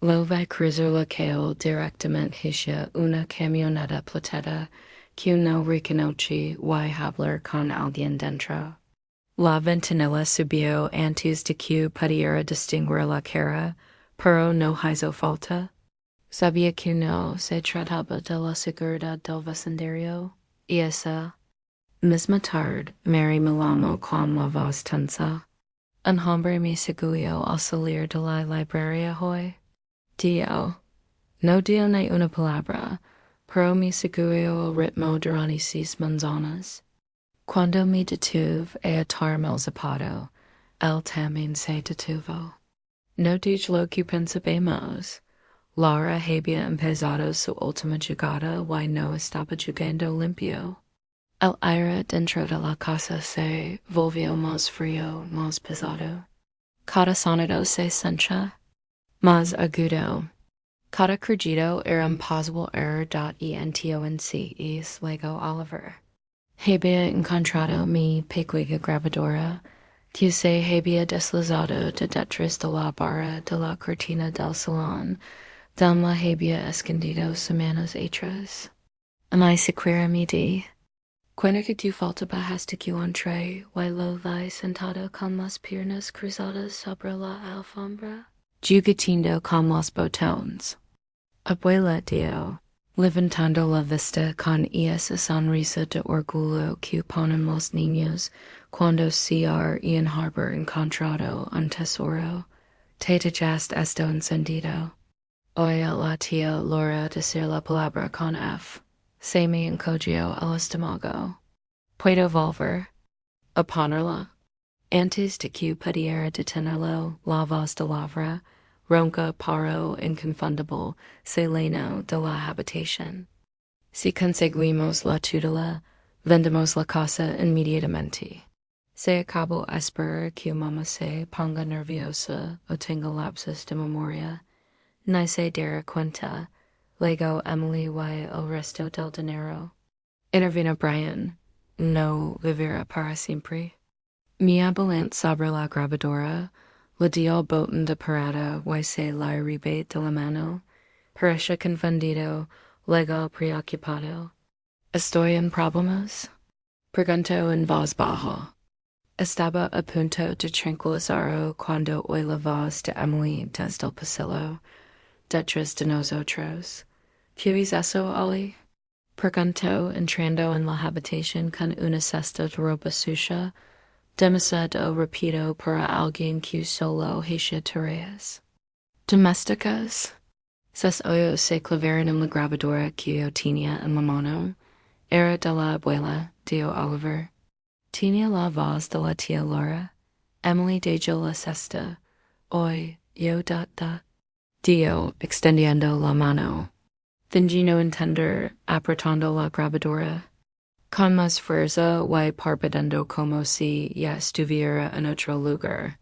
Speaker 1: Lo vai cruiser locale directamente hacia una camioneta plateta que no reconoce y hablar con alguien dentro. La ventanilla subió antes de que pudiera distinguir la cara, pero no hizo falta. Sabía que no se trataba de la seguridad del vecindario, y esa misma tarde Mary Milano con la voz tensa. Un hombre me siguió al salir de la librería hoy. Dio. No dio ni una palabra, pero me siguió al ritmo durante 6 manzanas. Cuando me detuve a atarme el zapato, él también se detuvo. No dije lo que pensamos. Laura había empezado su última jugada y no estaba jugando limpio. El aire dentro de la casa se volvió más frío, más pesado. Cada sonido se sentía más agudo. Cada crujido era un possible error.entonces Lego Oliver. Había encontrado mi pequeña grabadora, que se había deslizado de detrás de la barra de la cortina del salón, donde la había escondido semanas atrás. Me sequera mi di. Cuando que tu faltaba hasta que entré, y lo vi sentado con las piernas cruzadas sobre la alfombra, juguetindo con los botones. Abuela dio, levantando la vista con esa sonrisa de orgullo que ponen los niños cuando se han harbor encontrado un tesoro. Te dejaste esto encendido. Oye la tía Laura decir la palabra con F. Se me encogió el estómago. Puedo volver a ponerla. Antes de que pudiera detenerlo, la voz de Lavra, ronca, paro, inconfundible, se llenó de la habitación. Si conseguimos la tutela, vendemos la casa inmediatamente. Se acabó esperar que mamá se ponga nerviosa o tenga lapsos de memoria. Ni se diera cuenta. Luego Emily y el resto del dinero. Intervino Brian. No vivirá para siempre. Mi abuelante sobre la grabadora, le dio el botón de parada y se la arribé de la mano. Parecía confundido, luego preocupado. ¿Estoy en problemas? Preguntó en voz baja. Estaba a punto de tranquilizarlo cuando oí la voz de Emily desde el pasillo, detrás de nosotros. ¿Qué es eso, Ollie? Preguntó entrando en la habitación con una cesta de ropa sucia, demasiado rápido para alguien que solo hacía tareas domésticas. Sus ojos se clavaron en la grabadora que yo tenía en la mano. Era de la abuela, dio Oliver. Tenía la voz de la tía Laura. Emily dejó la cesta. Hoy, yo dio, extendiendo la mano. Fingí no entender, apretando la grabadora. Con más fuerza y parpadeando como si ya estuviera en otro lugar.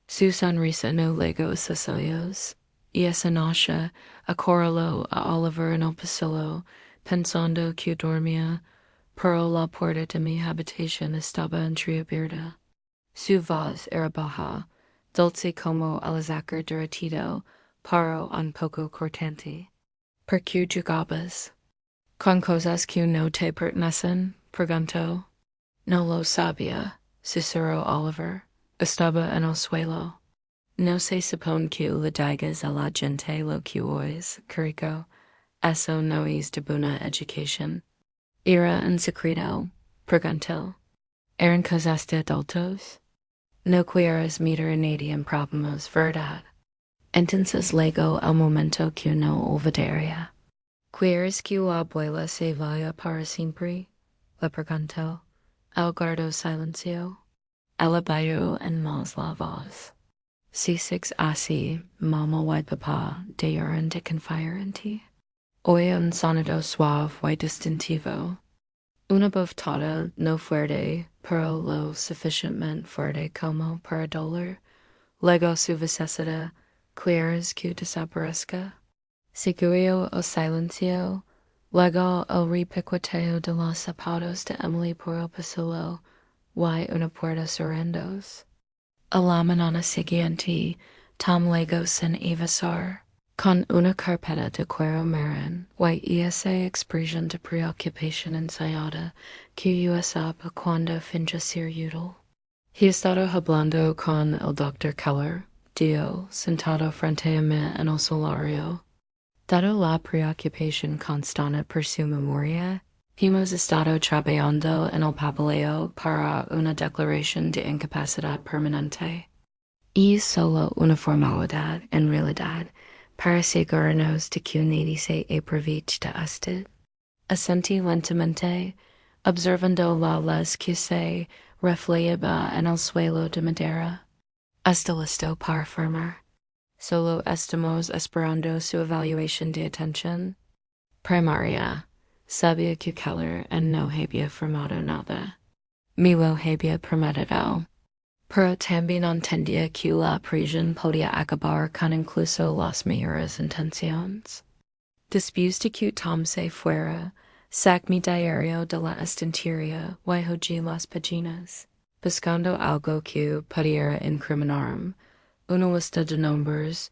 Speaker 1: Su sonrisa no legó sus ojos. Y esa noche acorraló a Oliver en el pasillo, pensando que dormía, pero la puerta de mi habitación estaba entreabierta. Su voz era baja, dulce como el azúcar derretido, pero un poco cortante. ¿Por qué jugabas? ¿Con cosas que no te pertenecen? Preguntó. No lo sabía, susurró Oliver. Estaba en el suelo. No se supone que le digas a la gente lo que oyes, Curico. Eso no es de buena educación. ¿Era en secreto? Preguntó. ¿Eran cosas de adultos? No quieres meter a nadie en problemas, ¿verdad? Entonces llegó el momento que no olvidaría. ¿Quieres que la abuela se vaya para siempre? Le preguntó. Él guardó silencio. Ella bajó en más la voz. Si sigues así, mamá y papá deberán de confiar en ti. Oye un sonido suave y distintivo. Una bofetada no fuerte, pero lo suficientemente fuerte como para doler. Luego su vocesada, ¿quieres que desaparezca? Siguió el silencio, luego el repiqueteo de los zapatos de Emily por el pasillo, y una puerta cerrándose. A la mañana siguiente, Tom llegó sin avisar. Con una carpeta de cuero marin, y esa expresión de preocupación ensayada que usaba cuando fingió ser útil. He estado hablando con el Dr. Keller, Dio, sentado frente a mí en el solario. Dado la preocupación constante por su memoria, hemos estado trabajando en el papeleo para una declaración de incapacidad permanente. Y solo una formalidad, en realidad, para asegurarnos de que nadie se aproveche de usted. Asentí lentamente, observando la luz que se reflejaba en el suelo de madera. Hasta listo para firmar. Solo estamos esperando su evaluación de atención primaria. Sabía que Keller no había firmado nada. Me lo había prometido. Pero también entendía que la prisión podía acabar con incluso las mejores intenciones. Después de que Tom se fuera, saqué mi diario de la estantería y hojeé las páginas, buscando algo que pudiera incriminarme. Una lista de nombres,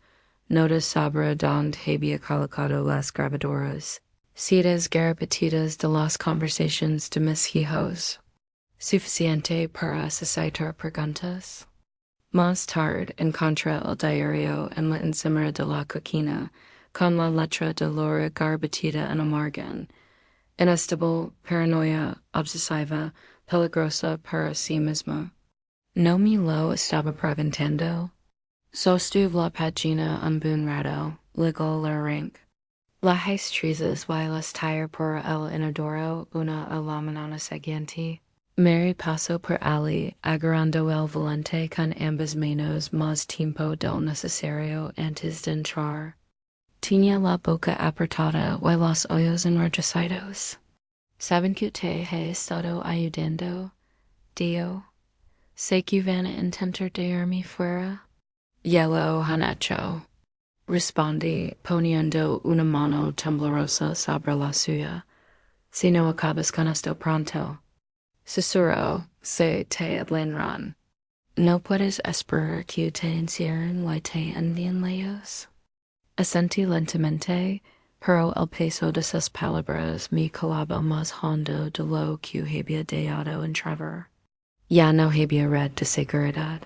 Speaker 1: notas sobre donde había colocado las grabadoras, citas repetidas de las conversaciones de mis hijos. Suficiente para suscitar preguntas. Más tarde encontré el diario en la encimera de la cocina, con la letra de Laura garbatida en el margen. Inestable, paranoia, obsesiva, peligrosa para sí mismo. No me lo estaba preguntando. Sostuve la página un buen rato, luego la arranqué. Las estrellas y las tire por el inodoro una a la mañana siguiente. Mary pasó por allí, agarrando el volante con ambas manos más tiempo del necesario antes de entrar. Tenía la boca apretada y los ojos enrojecidos. ¿Saben que te he estado ayudando, Dio? Sé que van a intentar dejarme fuera. Ya lo han hecho. Respondí, poniendo una mano temblorosa sobre la suya. Si no acabas con esto pronto. Susurró, se te adlenran. ¿No puedes esperar que te encierren y te envíen lejos? Asentí lentamente, pero el peso de sus palabras me calaba más hondo de lo que había dejado entrever. Ya no había red de seguridad.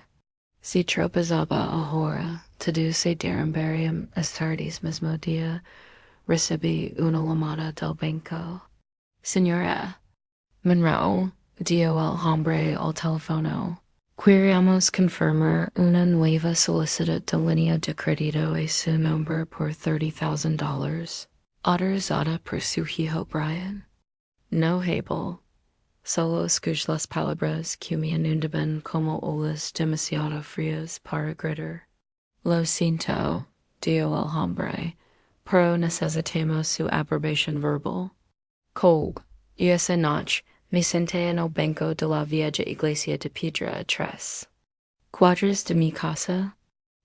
Speaker 1: Si tropezaba ahora, todo se derrumbaría más tarde mismo día. Recibí una llamada del banco. Señora Monroe, dio el hombre al teléfono. Queríamos confirmar una nueva solicitud de línea de crédito a su nombre por $30,000, autorizada por su hijo Brian. No hablo. Solo escuché las palabras que me inundaban como olas demasiado frías para gritar. Lo siento, dio el hombre, pero necesitamos su aprobación verbal. Colg, y esa noche me senté en el banco de la vieja iglesia de piedra 3 cuadras de mi casa.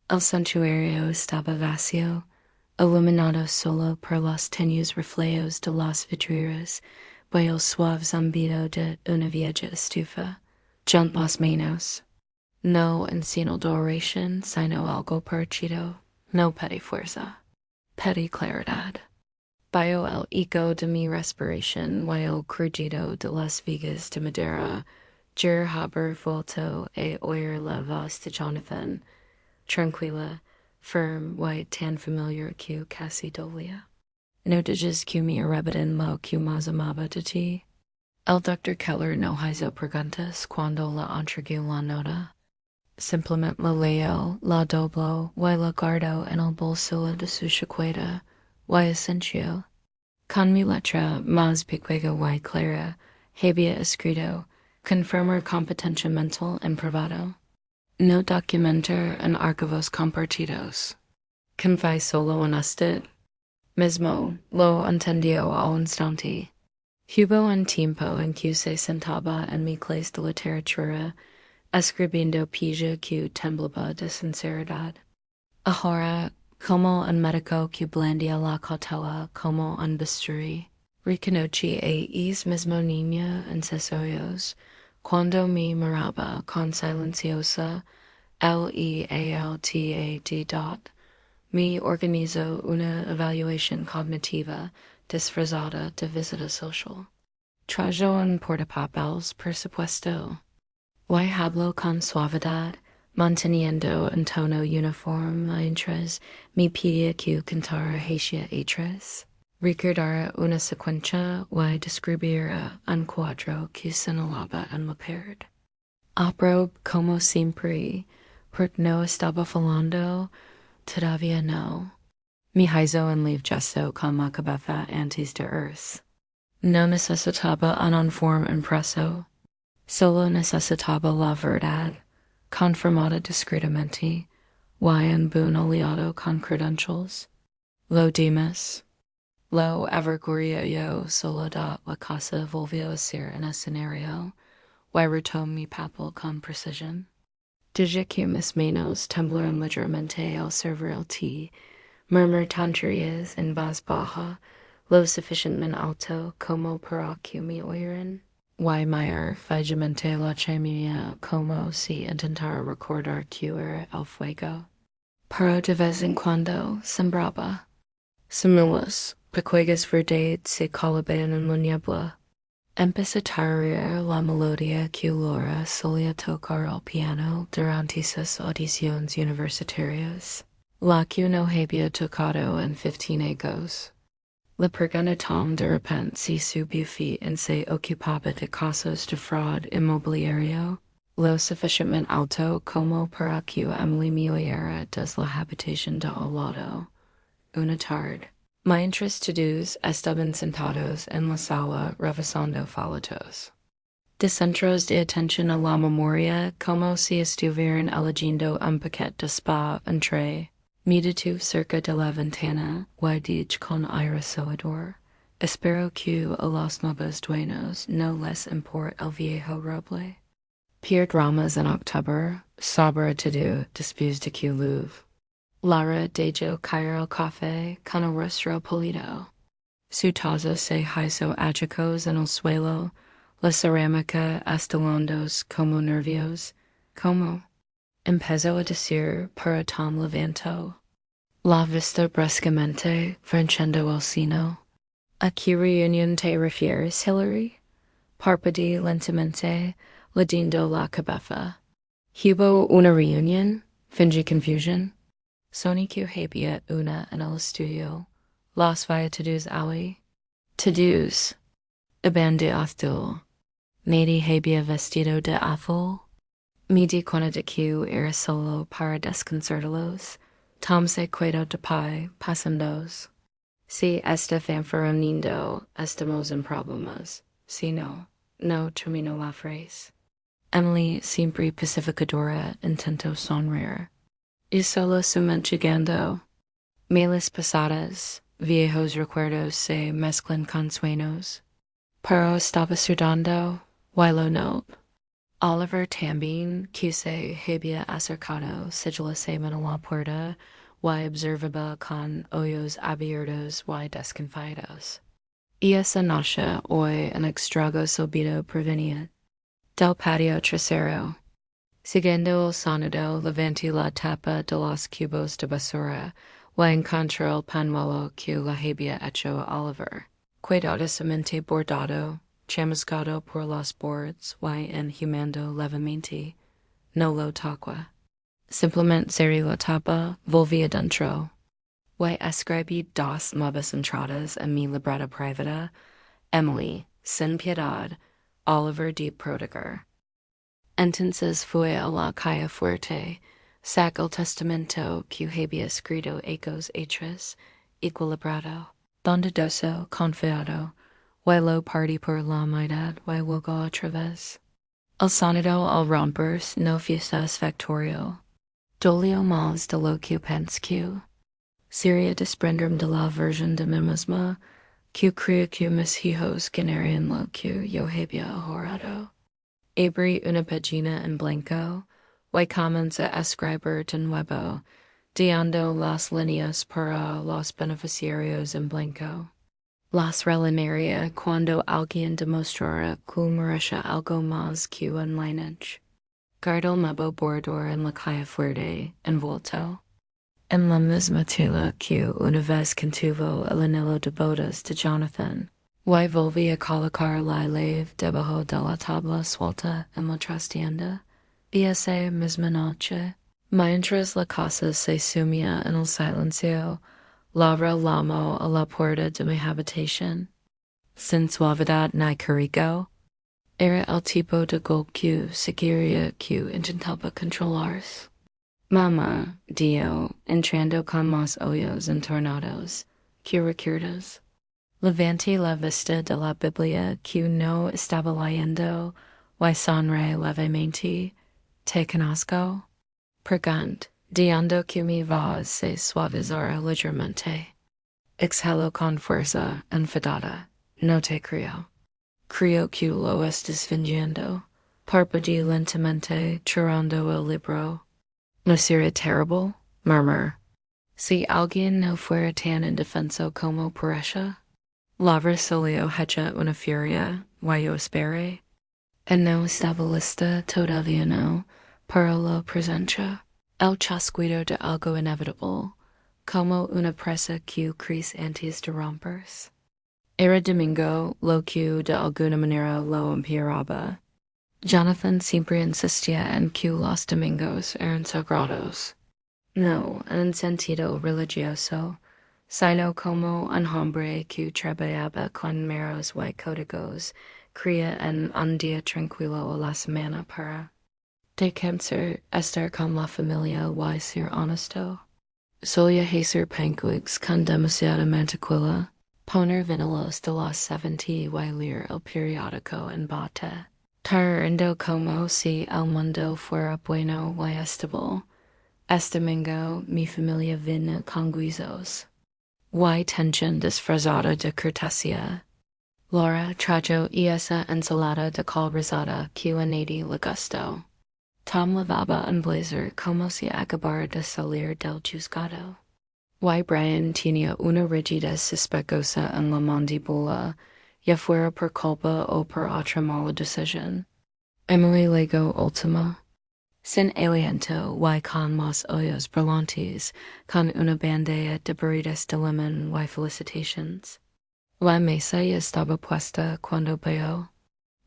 Speaker 1: El santuario estaba vacío, iluminado solo por los tenues reflejos de las vidrieras y el suave zumbido de una vieja estufa. Junto las manos. No en señal de oración, sino algo parecido. No pedí fuerza. Pedí claridad. Bajo el eco de mi respiración y el crujido de las vigas de madera, yo haber vuelto a oír la voz de Jonathan, tranquila, firme y tan familiar que casi dolía. No digas que me arrebaten lo que más amaba de ti. El Dr. Keller no hizo preguntas cuando la entregué la nota. Simplemente la leyó, la dobló y la guardó en el bolsillo de su chaqueta. Y asenció. Con mi letra más pequeña y clara, había escrito, confirmar competencia mental en privado. No documentar en archivos compartidos. Confía solo en usted. Mismo, lo entendió al instante. Hubo un tiempo en que se sentaba en mi clase de literatura, escribiendo pilla que temblaba de sinceridad. Ahora, como un médico que blandía la cautela como un bisturí, reconocí a ese mismo niño en sus ojos, cuando me miraba con silenciosa L-E-A-L-T-A-D. Mi organizo una evaluación cognitiva disfrazada de visita social. Trajo en portapapeles, por supuesto. Y hablo con suavidad, manteniendo un tono uniforme mientras mi pedía que cantara hacia atrás. Recordara una secuencia y describira un cuadro que señalaba en la pared. Abro como siempre, porque no estaba falando, todavía no. Mi hizo en leave gesto con la cabeza antes de earth. No necesitaba un informe impreso. Solo necesitaba la verdad, confirmada discretamente, y en buen aliado con credentials. Lo demás, lo averiguaría yo solo da la casa volvió a ser un escenario, y retomé mi papel con precisión. Dije que mis manos temblaron ligeramente al servir el té, murmuré tonterías en voz baja, lo suficientemente alto como para que me oyeran. Weimar vagamente la chemia como si intentara recordar que era el fuego. Pero de vez en cuando sembraba. Semillas, pequeñas verdades se colocaban en la niebla. Empecé a tararear la melodía que Laura solía tocar al piano durante sus audiciones universitarias, la que no había tocado en 15 años. Le pregunté Tom de repente si su buffet en se ocupaba de casos de fraude inmobiliario, lo suficientemente alto como para que Emily me oyera desde la habitación de al lado. Una tarde, mientras todos estaban sentados en la sala revisando folletos. De centros de atención a la memoria como si estuvieran eligiendo un paquete de spa entre. Me detuve cerca de la ventana y dije con aire soador, espero que a los nuevos dueños no les importe el viejo roble. Pierre dramas en octubre, sobre todo después de que Louvre. Lara dejo caer el café con el rostro polido. Su taza se hizo atracos en el suelo, la cerámica estalondos como nervios. Como? Empezó a decir, pero Tom levantó. La vista bruscamente, franchendo el seno. ¿A qué reunión te refieres, Hilary? Parpadeé lentamente, leyendo la cabeza. ¿Hubo una reunión? Fingí confusion. Soní que había una en el estudio. Las vaya todos allí. Todos. Iban de azul. Nadie había vestido de azul. Me di cuenta de que era solo para desconcertarlos. Tom se quedó de pie, pasándos. Si esta fanfarroniendo, estamos en problemas. Si no, no terminó la frase. Emily, siempre pacificadora, intentó sonreír. Y solo su mente llegando. Meses pasadas, viejos recuerdos se mezclan con sueños. Pero estaba sudando, y lo no. Oliver también, que se había acercado sigilosamente a la puerta, y observaba con ojos abiertos y desconfiados. Y esa noche, hoy, un extrago súbito provenía del patio trasero. Siguiendo el sonido, levanté la tapa de los cubos de basura, y encontré el pañuelo que le había hecho Oliver, cuidadosamente bordado, chamuscado por los bordes y enjimando levemente. No lo tocó. Simplemente cerré la tapa, volví adentro. Y escribí dos nuevas entradas en mi libreta privada. Emily, sin piedad, Oliver de Prodigar. Entonces fue a la calle fuerte, saca el testamento que había escrito ecos atrás, equilibrado, bondadoso, confiado, y lo partí por la mitad y luego otra vez. El sonido al romperse no fue satisfactorio. Dolió más de lo que pensé. Sería desprenderme de la versión de mí misma, que creía que mis hijos ganarían lo que yo había ahorrado. Abrí una página en blanco, y comencé a escribir de nuevo, dejando las líneas para los beneficiarios en blanco. Las rellenaría cuando alguien demostrara que merecía algo más que un lineage. Guardé el nuevo borrador en la calle fuerte, envuelto. En la misma tela que una vez contuvo el anhelo de bodas de Jonathan, y volví a colocar la lave debajo de la tabla suelta en la trastienda, y esa misma noche, mientras la casa se sumía en el silencio, labra l'amo a la puerta de mi habitación, sin suavidad ni carico, era el tipo de golpe que seguiría que intentaba controlarse. Mamá, Dio, entrando con más ojos entornados, que recuerdas. Levanté la vista de la Biblia que no estaba leyendo, y sonreí levemente. Te conozco. Pregant, diando que mi voz se suavizara ligeramente. Exhalo con fuerza enfadada. No te creo. Creo que lo estás fingiendo. Parpadeé lentamente, tirando el libro. ¿No sería terrible? Murmur. Si alguien no fuera tan indefenso como parece. Lavra solio hecha una furia, y yo esperé. En no estaba lista todavía no, para la presencia. El chasquido de algo inevitable, como una presa que crece antes de romperse. Era domingo, lo que de alguna manera lo empeoraba. Jonathan siempre insistía en que los domingos eran sagrados. No, en sentido religioso, sino como un hombre que trabajaba con meros y códigos, crea en un día tranquilo a la semana para descansar, estar con la familia y ser honesto. Solía hacer pancakes con demasiada mantequilla, poner vinilos de los 70 y leer el periódico en bata. Tarando como si el mundo fuera bueno y estable. Este domingo mi familia vino con guizos. Y tensión disfrazada de cortesía. Laura trajo esa ensalada de col rosada que a nadie le gustó. Tom lavaba un blazer como si acabara de salir del juzgado. Y Brian tenía una rigidez sospechosa en la mandíbula, ya fuera por culpa o por otra mala decisión. Emily legó última. Sin aliento y con los ojos brillantes, con una bandeja de burritos de limón y felicitations. La mesa ya estaba puesta cuando veo.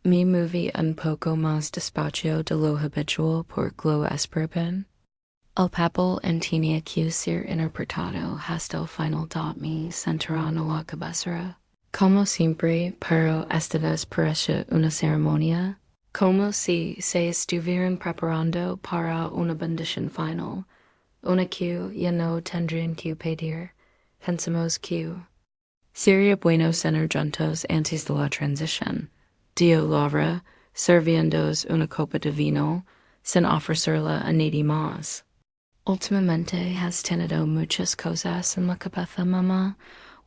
Speaker 1: Me moví un poco más despacio de lo habitual por lo esperpen. El papel tenía que ser interpretado hasta el final de mi cinturón a la cabecera. Como siempre, pero esta vez parece una ceremonia. Como si se estuvieran preparando para una bendición final, una que ya no tendrían que pedir. Pensamos que sería bueno cenar juntos antes de la transición. Dio Laura, sirviéndoos una copa de vino, sin ofrecerla a nadie más. Últimamente has tenido muchas cosas en la cabeza, mamá.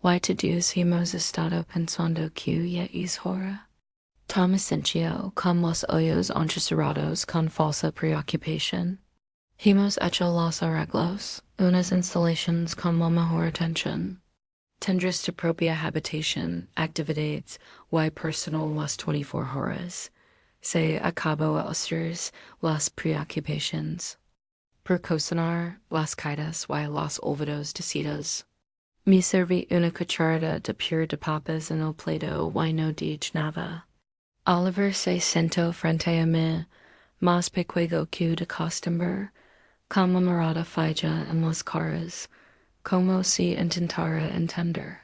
Speaker 1: Y todos hemos estado pensando que ya es hora. Tom asintió con los ojos entrecerrados con falsa preocupación. Hemos hecho los arreglos, unas instalaciones con la mejor atención. Tendrás tu propia habitación, actividades y personal las 24 horas. Se acabó a ostras las preocupaciones. Por cocinar las caídas y los olvidos decidos. Me serví una cucharada de puré de papas en el plato y no dije nada. Oliver se sentó frente a mí, más pequeño que de costumbre, con la mirada fija en las caras, como si intentara entender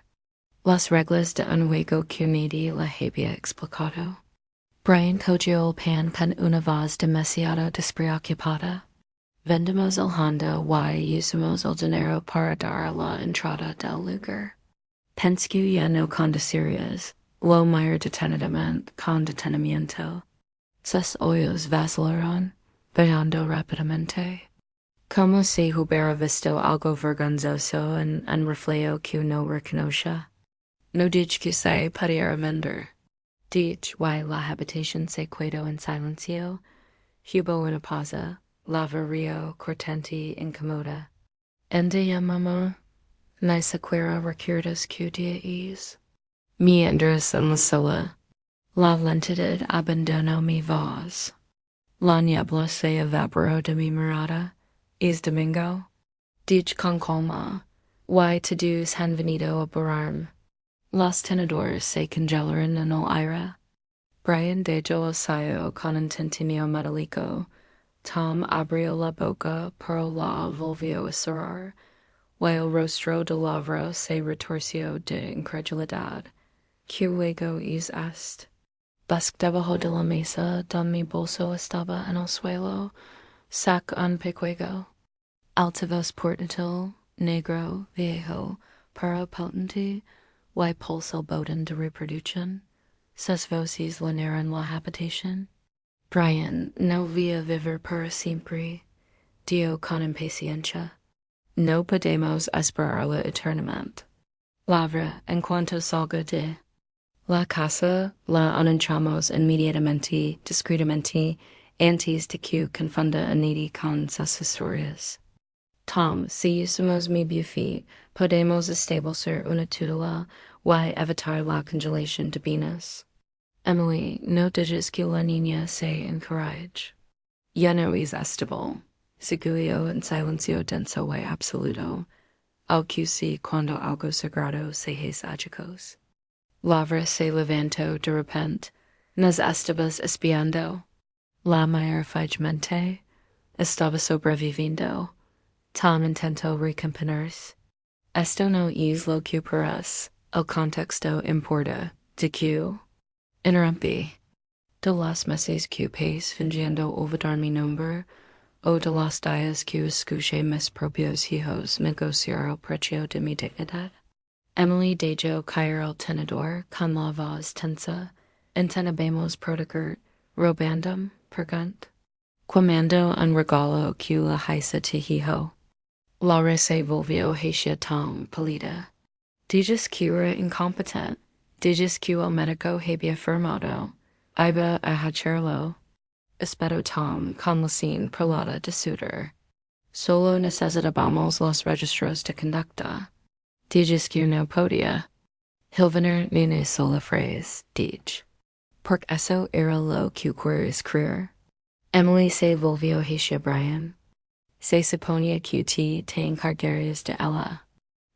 Speaker 1: las reglas de un juego que nadie le había explicado. Brian cogió el pan con una voz demasiado despreocupada. Vendemos el Honda y usamos el dinero para dar la entrada del lugar. Pensé ya no conducirías. Lo miro detenidamente, con detenimiento. Sus ojos vacilaron, veando rápidamente. Como si hubiera visto algo vergonzoso en un reflejo que no reconoce. No dije que se pudiera vender. Dije y la habitación se quedó en silencio. Hubo una pausa, lavario cortante incómoda. En día, mamá, ni siquiera recuerdas que día es. Meanders en la sola. La lentitud abandonó mi voz. La niebla se evaporó de mi mirada. Es domingo. Dich con calma, y to-dos han venido a borrarme. Los tenedores se congelaron en el aire. Brian dejo el sayo con intentimio metalico. Tom abrió la boca, pero la volvió a cerrar. Y el rostro de Lavra se retorció de incredulidad. ¿Qué juego es este? Busque debajo de la mesa, donde mi bolso estaba en el suelo. Sac un pejuego. Altavoz portátil, negro, viejo, pero potente, y pulsa el botón de reproducción. Sus voces llenaron la habitación. Brian no vía vivir para siempre, dio con impaciencia. No podemos esperarlo eternamente. Lavra, en cuanto salga de la casa, la anunciamos inmediatamente, discretamente, antes de que confunda a nadie con sus historias. Tom, si usamos mi buffet, podemos establecer una tutela y evitar la congelación de bienes. Emily, no dejes que la niña se encourage. Ya no es estable. Seguido en silencio denso y absoluto. Al que sí cuando algo sagrado se es agicos. Lavra se levantó de repente. Nos estabas espiando. La mayor fijamente. Estaba sobreviviendo. Tom intentó recomponerse. Esto no es lo que parece. El contexto importa. De que interrumpí. De los meses que país fingiendo olvidar mi nombre, o de los días que escuché mis propios hijos negociar el precio de mi dignidad. Emily dejó caer el tenedor con la voz tensa. Intentamos proteger, robandum, pregunt. Quemando un regalo que la hice te hijo. Laura se volvió hacia Tom, pálida. Dices que era incompetent. Dices que el médico había firmado. Iba a hacerlo. Espero Tom, con la sin prolada de sudor. Solo necesitábamos los registros de conducta. Dices que no podía. Hilvener ni una sola frase, dich. Porque eso era lo que quería escribir. Emily se volvió hacia Brian. Se suponía que te encargarías de ella.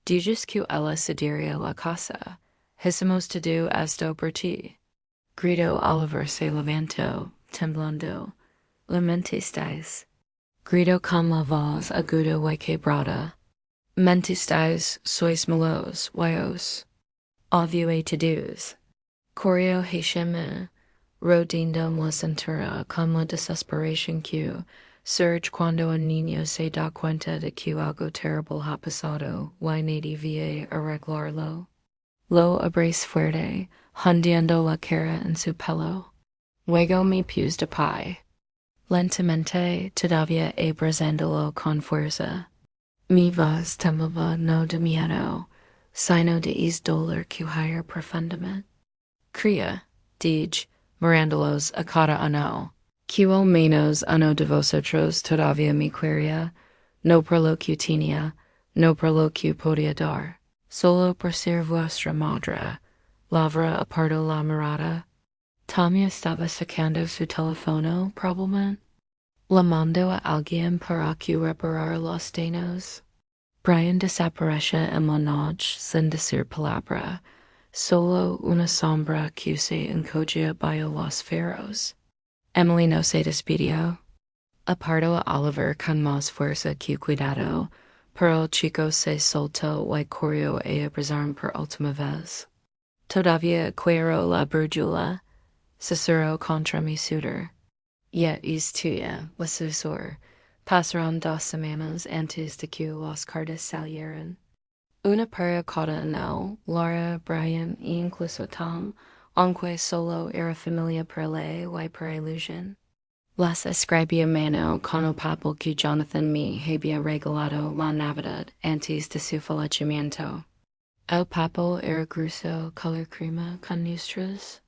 Speaker 1: Dices que ella cedería la casa. Hicimos todo esto por ti. Gritó Oliver se levantó, temblando. Lamentistais. Gritó con la voz aguda y quebrada. Mentistais, sois malos, yos. Obvio a todos. Corrió hacia mí, rodindo la cintura con la desesperación que surge cuando un niño se da cuenta de que algo terrible ha pasado y nadie viene a arreglarlo. Lo abrace fuerte, hundiendo la cara en su pelo. Luego me puse de pie. Lentamente, todavía abrazándolo con fuerza. Mi voz temblaba no de miedo, sino de dolor que haya profundamente. Cría, dije, mirándolos a cada uno. Que al menos uno de vosotros todavía me quería, no por lo que tenía, no por lo que podía dar, solo por ser vuestra madre. Lavra apartó la mirada. Tommy estaba sacando su teléfono, probablemente. Llamando a alguien para que reparar los daños. Brian desapareció en la noche sin decir palabra. Solo una sombra que se encogía bajo los faros. Emily no se despidió. Apartó a Oliver con más fuerza que cuidado, pero el chico se soltó y corrió a abrazarme por última vez. Todavía quiero la brújula, susurró contra mi sudor. Ya es tuya, la susur. Pasaron 2 semanas antes de que los cartas salieran. Una para cada uno, Laura, Brian e incluso Tom, aunque solo era familia por ley y por ilusión. Las escribí a mano con el papel que Jonathan me había regalado la Navidad antes de su fallecimiento. El papel era grueso color crema con nuestras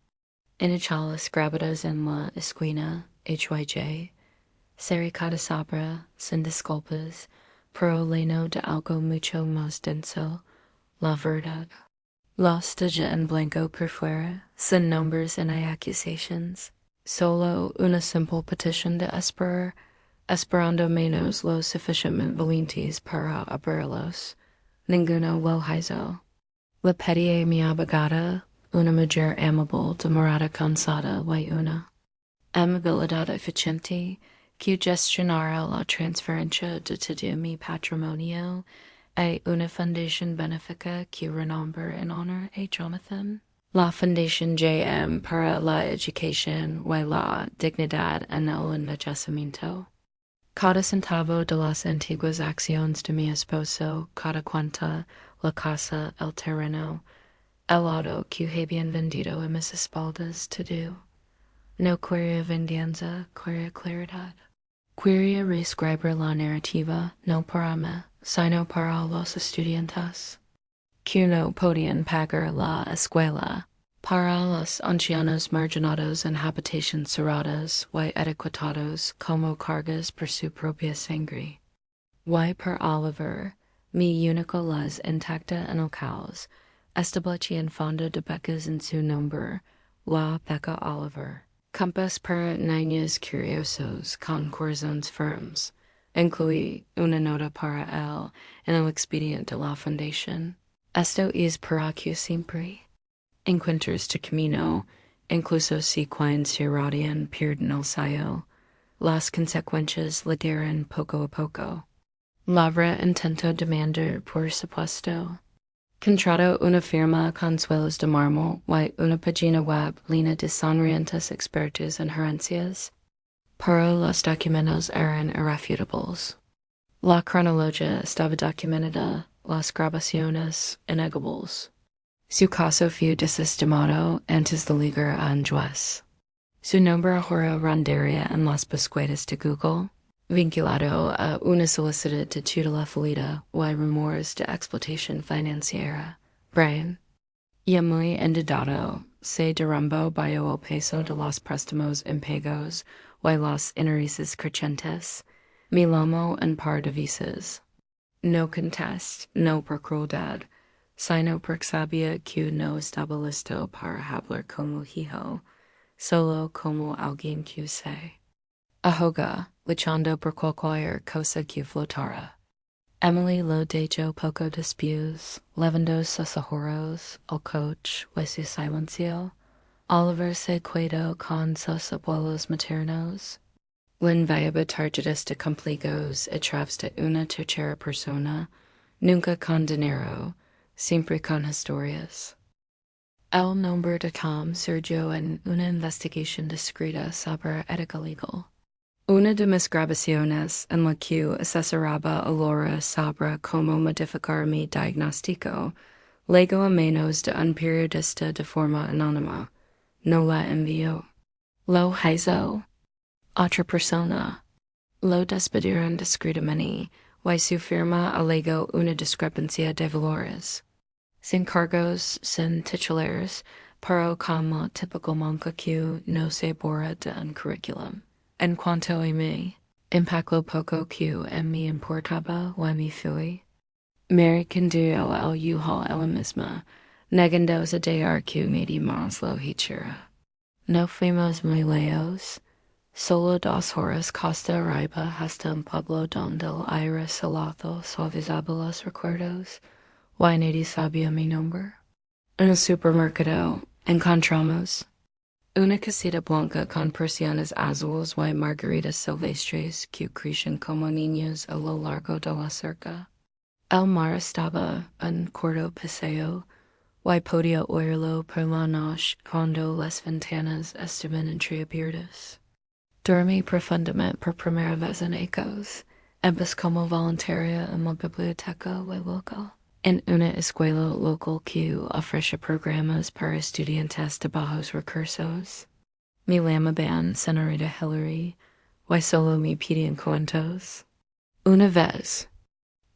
Speaker 1: iniciales grabadas en la esquina, HYJ. Sericada sabra, sin disculpas, pero lleno de algo mucho más denso, la verdad. Los dejé en blanco por fuera, sin nombres ni accusations. Solo una simple petición de esperar, Esperando menos los suficientemente valientes para abrirlos. Ninguno lo hizo. La pedí mi abogada, una mujer amable de morada cansada y una amabilidad eficiente que gestionara la transferencia de todo mi patrimonio a una fundación benéfica que renombre en honor a Jonathan. La Fundación JM para la Educación y la Dignidad en el Envejecimiento. Cada centavo de las antiguas acciones de mi esposo, cada cuenta, la casa, el terreno, el auto que habían vendido a mis espaldas, todo. No quería venganza, quería claridad. Quería reescribir la narrativa, no para mí, sino para los estudiantes, que no podían pagar la escuela, para los ancianos marginados en habitaciones cerradas y etiquetados como cargas por su propia sangre. Y por Oliver, mi único las intacta en el caos, estableci en fondo de becas en su nombre, la beca Oliver. Compass para niños curiosos con corazones firmes. Incluí una nota para él en el expediente de la fundación. Esto es para que siempre encuentres tu camino, incluso si cuando se radian pierden el sayo. Las consecuencias le darán poco a poco. Labra intento demandar por supuesto. Contrato una firma con suelos de mármol y una página web llena de sonrientes expertos en gerencias. Pero los documentos eran irrefutables. La cronología estaba documentada, las grabaciones innegables. Su caso fue desestimado antes de llegar a un juez. Su nombre ahora rondaría en las búsquedas de Google, vinculado a una solicitud de tutela fallida y rumores de explotación financiera. Brian, ya muy endeudado, se derrumbó bajo el peso de los préstamos impagos y los intereses crecientes. Mi lomo en par de veces. No contest, no por crueldad, sino porque sabía que no estaba listo para hablar como hijo, solo como alguien que sé. Ahoga, luchando por cualquier cosa que flotara. Emily lo dejó poco después, levando sus ahorros, el coche y su silencio. Oliver se quedó con sus abuelos maternos. L'invaluable tarjetas de compligos a través de una tercera persona, nunca con dinero, siempre con historias. El nombre de Tom surgió en una investigación discreta sobre ética legal. Una de mis grabaciones en la que asesoraba a Laura sobre cómo modificar mi diagnóstico, legó a manos de un periodista de forma anónima. No la envió. Lo hizo otra persona. Lo despidieron discretamente y su firma alegó una discrepancia de valores. Sin cargos, sin titulares, pero como típico monja que no se borra de un currículum. En cuanto a mí, impactó poco que me importaba y me fui. Mary condujo el yujo ella misma, negándose a dejar que nadie más lo hiciera. No fuimos muy lejos. Solo 2 horas costa arriba hasta un pueblo donde el aire salado suavizaba los recuerdos, y nadie sabía mi nombre. En el supermercado encontramos una casita blanca con persianas azules y margaritas silvestres que crecen como niños a lo largo de la cerca. El mar estaba un corto paseo, y podía oírlo por la noche cuando las ventanas estaban entreabiertas. Dormí profundamente por primera vez en hijos, ambos como voluntaria en la biblioteca y local. En una escuela local que ofrece programas para estudiantes de bajos recursos. Me llamaban señorita Hillary, y solo me pedían cuentos. Una vez,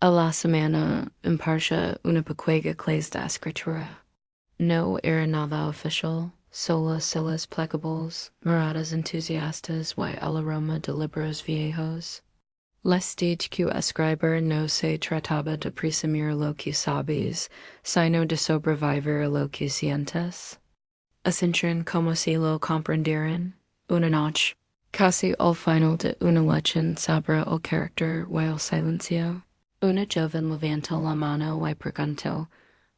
Speaker 1: a la semana, impartía una pequeña clase de escritura. No era nada oficial. Solo celas plegables, miradas entusiastas y el aroma de libros viejos. Les dije que escribir no se trataba de presumir lo que sabes, sino de sobrevivir lo que sientes. Asintieron como si lo comprendieran. Una noche, Casi al final de una leche sabra el carácter y el silencio. Una joven levanta la mano y preguntó,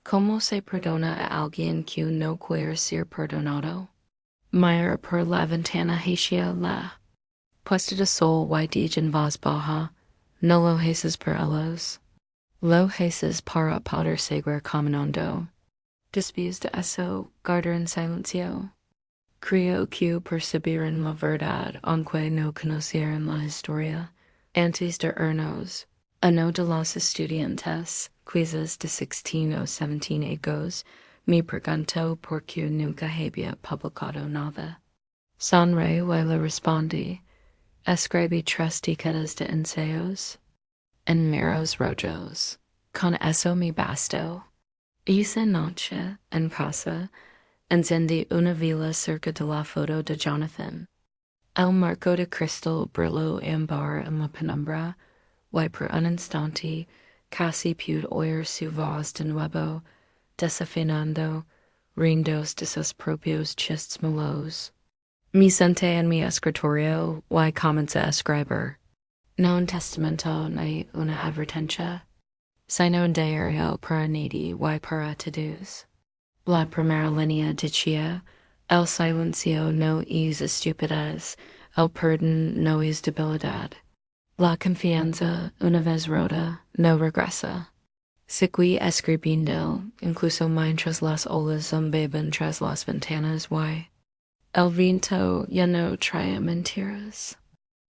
Speaker 1: ¿Cómo se perdona a alguien que no quiere ser perdonado? Mira por la ventana hacia la puesta de sol y dice en voz baja, no lo haces por ellos. Lo haces para poder seguir caminando. Después de eso, guardar en silencio. Creo que percibieron la verdad aunque no conocieran la historia. Antes de irnos, uno de los estudiantes, quizás de 16 o 17 años, me preguntó por qué nunca había publicado nada. Sonreí y le respondí, escribí 3 décadas de ensayos en meros rollos. Con eso me bastó. Esa noche, en casa, encendí una vela cerca de la foto de Jonathan. El marco de cristal brilló ámbar en la penumbra, y por un instante casi pude oír su voz de nuevo, desafinando, riendos de sus propios chistes malos. Me senté en mi escritorio y comencé a escribir. No un testamento ni una advertencia, sino un diario para Nady y para todos. La primera línea decía, el silencio no es estupidez, el perdón no es debilidad. La confianza, una vez rota, no regresa. Seguí escribiendo, incluso mientras las olas zumbaban tras las ventanas y el viento ya no traía mentiras.